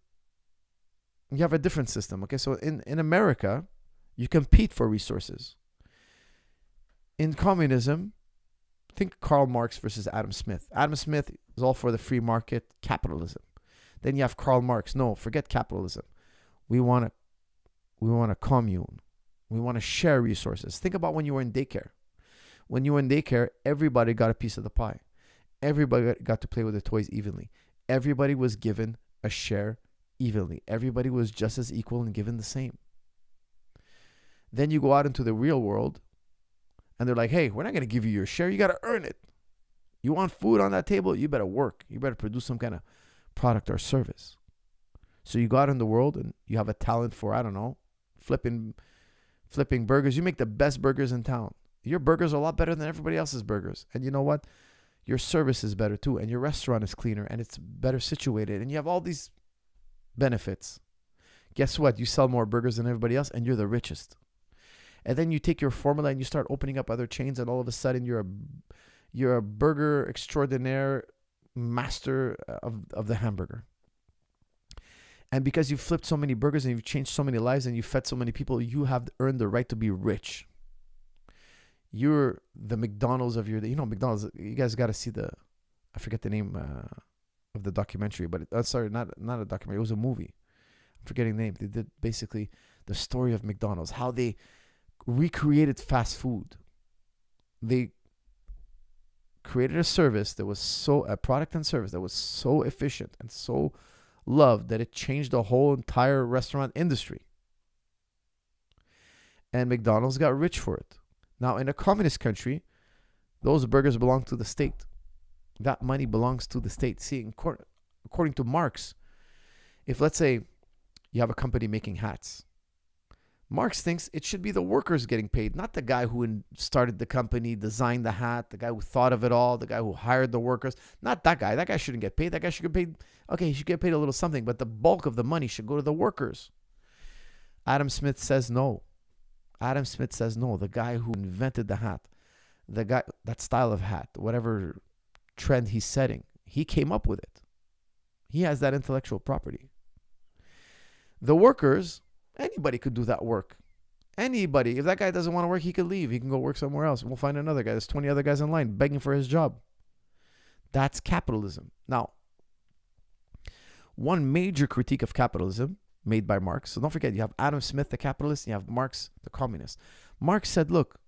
you have a different system. Okay, so in America, you compete for resources. In communism, think Karl Marx versus Adam Smith. Adam Smith is all for the free market, capitalism. Then you have Karl Marx. No, forget capitalism. We want a commune. We want to share resources. Think about when you were in daycare. When you were in daycare, everybody got a piece of the pie. Everybody got to play with the toys evenly. Everybody was given a share evenly. Everybody was just as equal and given the same. Then you go out into the real world, and they're like, hey, we're not going to give you your share. You got to earn it. You want food on that table? You better work. You better produce some kind of product or service. So you go out in the world and you have a talent for, I don't know, flipping burgers. You make the best burgers in town. Your burgers are a lot better than everybody else's burgers. And you know what? Your service is better too. And your restaurant is cleaner and it's better situated. And you have all these benefits. Guess what? You sell more burgers than everybody else and you're the richest. And then you take your formula and you start opening up other chains, and all of a sudden you're a burger extraordinaire, master of the hamburger. And because you've flipped so many burgers and you've changed so many lives and you've fed so many people, you have earned the right to be rich. You're the McDonald's of your, McDonald's, you guys got to see I forget the name of the documentary, but sorry, not a documentary, it was a movie. I'm forgetting the name. They did basically the story of McDonald's, how they recreated fast food. They created a product and service that was so efficient and so loved that it changed the whole entire restaurant industry. And McDonald's got rich for it. Now, in a communist country, those burgers belong to the state. That money belongs to the state. See, according to Marx, if let's say you have a company making hats, Marx thinks it should be the workers getting paid, not the guy who started the company, designed the hat, the guy who thought of it all, the guy who hired the workers. Not that guy. That guy shouldn't get paid. That guy should get paid. Okay, he should get paid a little something, but the bulk of the money should go to the workers. Adam Smith says no. Adam Smith says no. The guy who invented the hat, that style of hat, whatever trend he's setting, he came up with it. He has that intellectual property. The workers, anybody could do that work. Anybody. If that guy doesn't want to work, he could leave. He can go work somewhere else. We'll find another guy. There's 20 other guys in line begging for his job. That's capitalism. Now, one major critique of capitalism made by Marx. So don't forget, you have Adam Smith, the capitalist, and you have Marx, the communist. Marx said, look,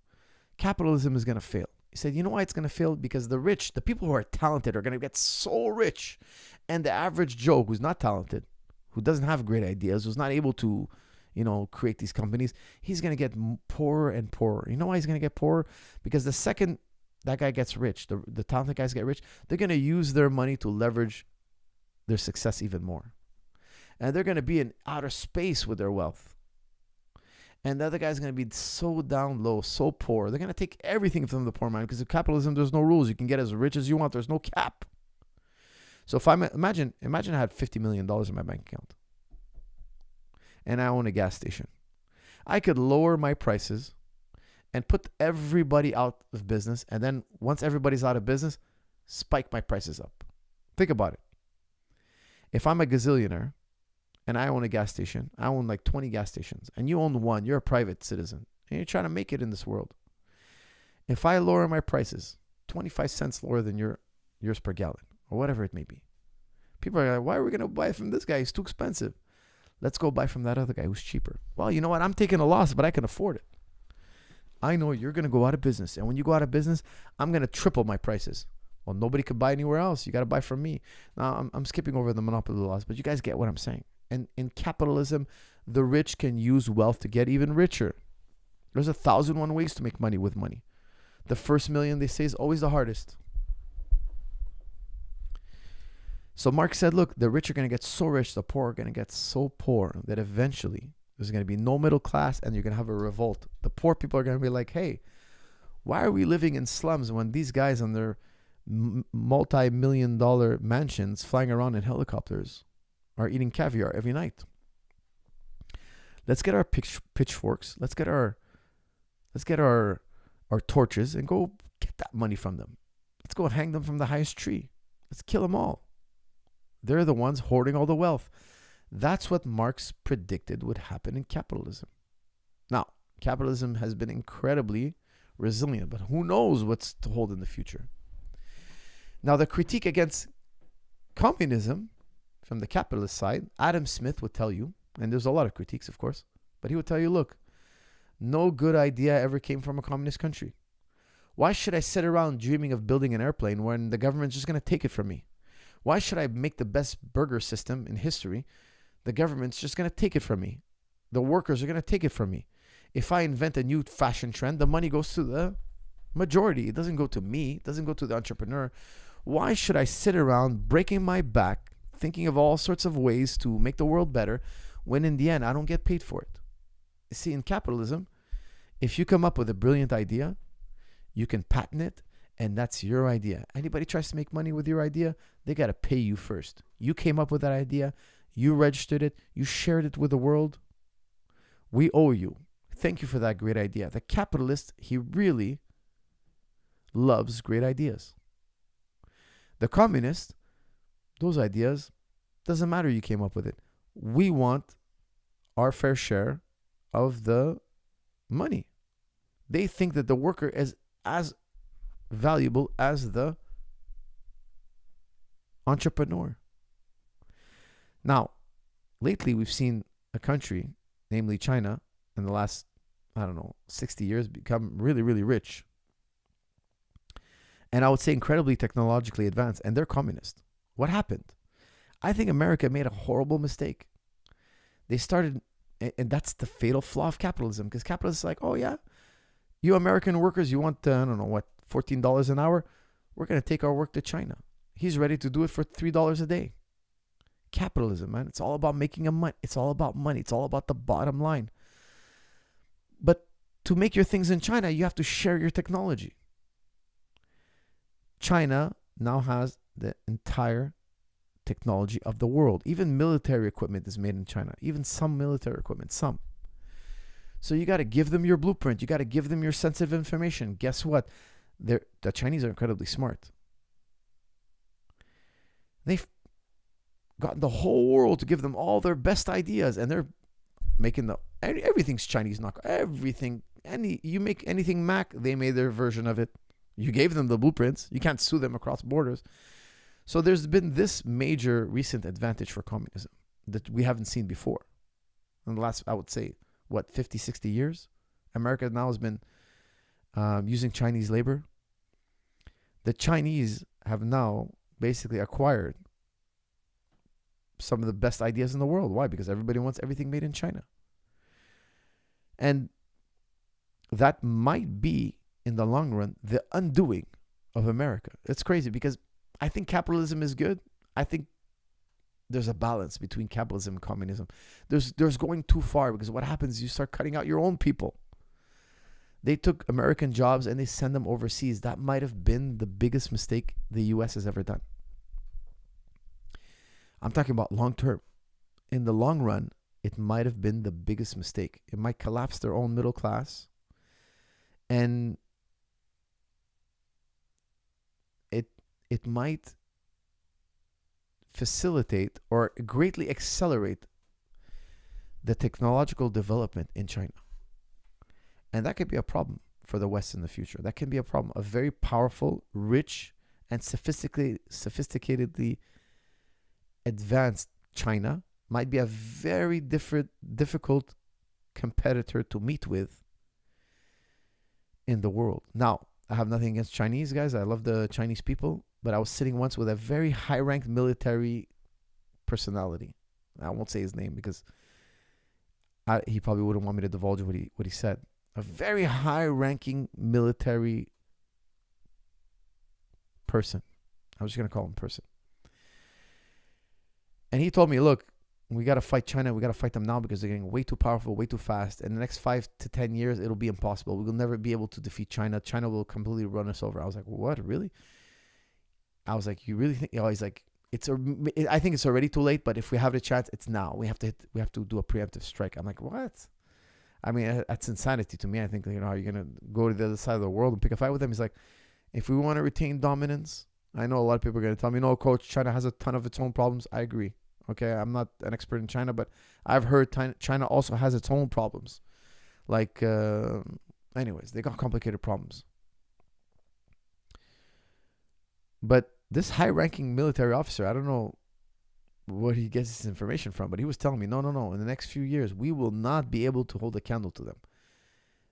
capitalism is going to fail. He said, you know why it's going to fail? Because the rich, the people who are talented are going to get so rich. And the average Joe who's not talented, who doesn't have great ideas, who's not able to, create these companies, he's going to get poorer and poorer. You know why he's going to get poorer? Because the second that guy gets rich, the talented guys get rich, they're going to use their money to leverage their success even more. And they're going to be in outer space with their wealth. And the other guy's going to be so down low, so poor. They're going to take everything from the poor man, because in capitalism, there's no rules. You can get as rich as you want. There's no cap. So if imagine I had $50 million in my bank account and I own a gas station. I could lower my prices and put everybody out of business. And then once everybody's out of business, spike my prices up. Think about it. If I'm a gazillionaire and I own a gas station, I own like 20 gas stations, and you own one, you're a private citizen and you're trying to make it in this world. If I lower my prices 25 cents lower than yours per gallon, or whatever it may be, people are like, why are we going to buy from this guy? He's too expensive. Let's go buy from that other guy who's cheaper. Well, you know what? I'm taking a loss, but I can afford it. I know you're going to go out of business. And when you go out of business, I'm going to triple my prices. Well, nobody could buy anywhere else. You got to buy from me. Now, I'm skipping over the monopoly laws, but you guys get what I'm saying. And in capitalism, the rich can use wealth to get even richer. There's 1,001 ways to make money with money. The first million, they say, is always the hardest. So Marx said, look, the rich are going to get so rich, the poor are going to get so poor that eventually there's going to be no middle class and you're going to have a revolt. The poor people are going to be like, hey, why are we living in slums when these guys on their multi-million-dollar mansions flying around in helicopters are eating caviar every night? Let's get our pitchforks. Let's get our torches and go get that money from them. Let's go and hang them from the highest tree. Let's kill them all. They're the ones hoarding all the wealth. That's what Marx predicted would happen in capitalism. Now, capitalism has been incredibly resilient. But who knows what's to hold in the future. Now, the critique against communism from the capitalist side, Adam Smith would tell you, and there's a lot of critiques, of course, but he would tell you, look, no good idea ever came from a communist country. Why should I sit around dreaming of building an airplane when the government's just going to take it from me? Why should I make the best burger system in history? The government's just going to take it from me. The workers are going to take it from me. If I invent a new fashion trend, the money goes to the majority. It doesn't go to me. It doesn't go to the entrepreneur. Why should I sit around breaking my back, thinking of all sorts of ways to make the world better, when in the end, I don't get paid for it? You see, in capitalism, if you come up with a brilliant idea, you can patent it, and that's your idea. Anybody tries to make money with your idea, they got to pay you first. You came up with that idea. You registered it. You shared it with the world. We owe you. Thank you for that great idea. The capitalist, he really loves great ideas. The communist, those ideas, doesn't matter you came up with it. We want our fair share of the money. They think that the worker is as valuable as the entrepreneur. Now, lately we've seen a country, namely China, in the last, 60 years become really, really rich. And I would say incredibly technologically advanced, and they're communist. What happened? I think America made a horrible mistake. They started, and that's the fatal flaw of capitalism, because capitalists are like, oh yeah, you American workers, you want, $14 an hour? We're going to take our work to China. He's ready to do it for $3 a day. Capitalism, man. It's all about making a money. It's all about money. It's all about the bottom line. But to make your things in China, you have to share your technology. China now has the entire technology of the world. Even military equipment is made in China. Even some military equipment, some. So you got to give them your blueprint. You got to give them your sensitive information. Guess what? The Chinese are incredibly smart. They've gotten the whole world to give them all their best ideas, and they're making everything's Chinese knock. Everything, you make anything Mac, they made their version of it. You gave them the blueprints. You can't sue them across borders. So there's been this major recent advantage for communism that we haven't seen before. In the last, I would say, 50, 60 years? America now has been using Chinese labor. The Chinese have now basically acquired some of the best ideas in the world. Why? Because everybody wants everything made in China. And that might be, in the long run, the undoing of America. It's crazy because I think capitalism is good. I think there's a balance between capitalism and communism. There's going too far, because what happens is you start cutting out your own people. They took American jobs and they send them overseas. That might have been the biggest mistake the US has ever done. I'm talking about long term. In the long run, it might have been the biggest mistake. It might collapse their own middle class, and it might facilitate or greatly accelerate the technological development in China. And that could be a problem for the West in the future. That can be a problem. A very powerful, rich, and sophisticatedly advanced China might be a very difficult competitor to meet with in the world. Now, I have nothing against Chinese guys. I love the Chinese people. But I was sitting once with a very high-ranked military personality. I won't say his name because he probably wouldn't want me to divulge what he said. A very high-ranking military person. I was just going to call him person. And he told me, look, we got to fight China. We got to fight them now because they're getting way too powerful, way too fast. In the next 5 to 10 years, it'll be impossible. We will never be able to defeat China. China will completely run us over. I was like, what? Really? I was like, you really think? He's like, I think it's already too late. But if we have the chance, it's now. We have to do a preemptive strike. I'm like, what? I mean, that's insanity to me. I think, are you gonna go to the other side of the world and pick a fight with them? He's like, if we want to retain dominance, I know a lot of people are gonna tell me, no, coach, China has a ton of its own problems. I agree. Okay, I'm not an expert in China, but I've heard China also has its own problems, like Anyways, they got complicated problems. But this high-ranking military officer, I don't know where he gets this information from, but he was telling me, no, in the next few years, we will not be able to hold a candle to them.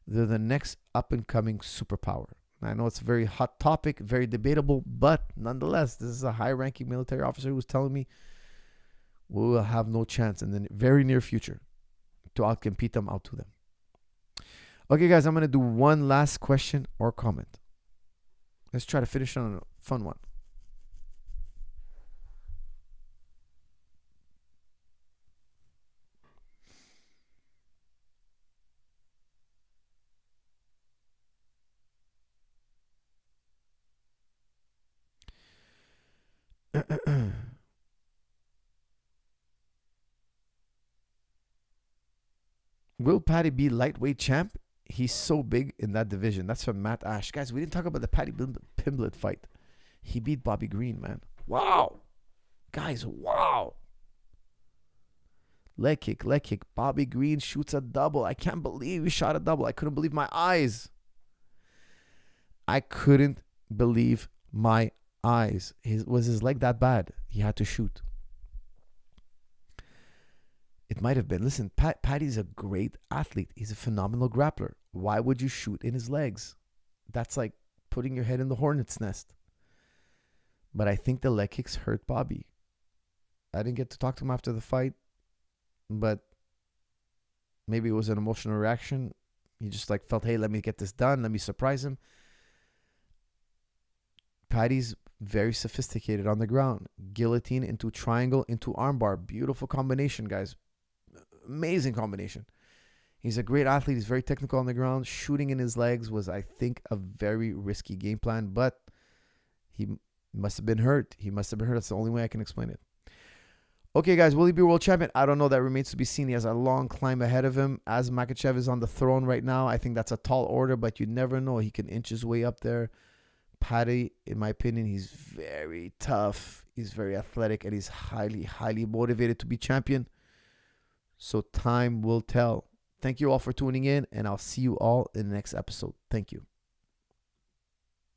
They're the next up-and-coming superpower. And I know it's a very hot topic, very debatable, but nonetheless, this is a high-ranking military officer who was telling me we will have no chance in the very near future to outcompete them, out to them. Okay, guys, I'm going to do one last question or comment. Let's try to finish on a fun one. Will Paddy be lightweight champ? He's so big in that division. That's from Matt Ash. Guys, we didn't talk about the Paddy Pimblett fight. He beat Bobby Green, man. Wow. Guys, wow. Leg kick. Bobby Green shoots a double. I can't believe he shot a double. I couldn't believe my eyes. Was his leg that bad? He had to shoot. It might have been. Listen, Paddy's a great athlete. He's a phenomenal grappler. Why would you shoot in his legs? That's like putting your head in the hornet's nest. But I think the leg kicks hurt Bobby. I didn't get to talk to him after the fight, but maybe it was an emotional reaction. He just like felt, hey, let me get this done. Let me surprise him. Paddy's very sophisticated on the ground. Guillotine into triangle into armbar. Beautiful combination, guys. Amazing combination. He's a great athlete. He's very technical on the ground. Shooting in his legs was, I think, a very risky game plan, but he must have been hurt. That's the only way I can explain it. Okay, guys, will he be world champion? I don't know. That remains to be seen. He has a long climb ahead of him. As Makhachev is on the throne right now, I think that's a tall order, but you never know. He can inch his way up there. Paddy, in my opinion, he's very tough. He's very athletic, and he's highly, highly motivated to be champion. So time will tell. Thank you all for tuning in, and I'll see you all in the next episode. Thank you.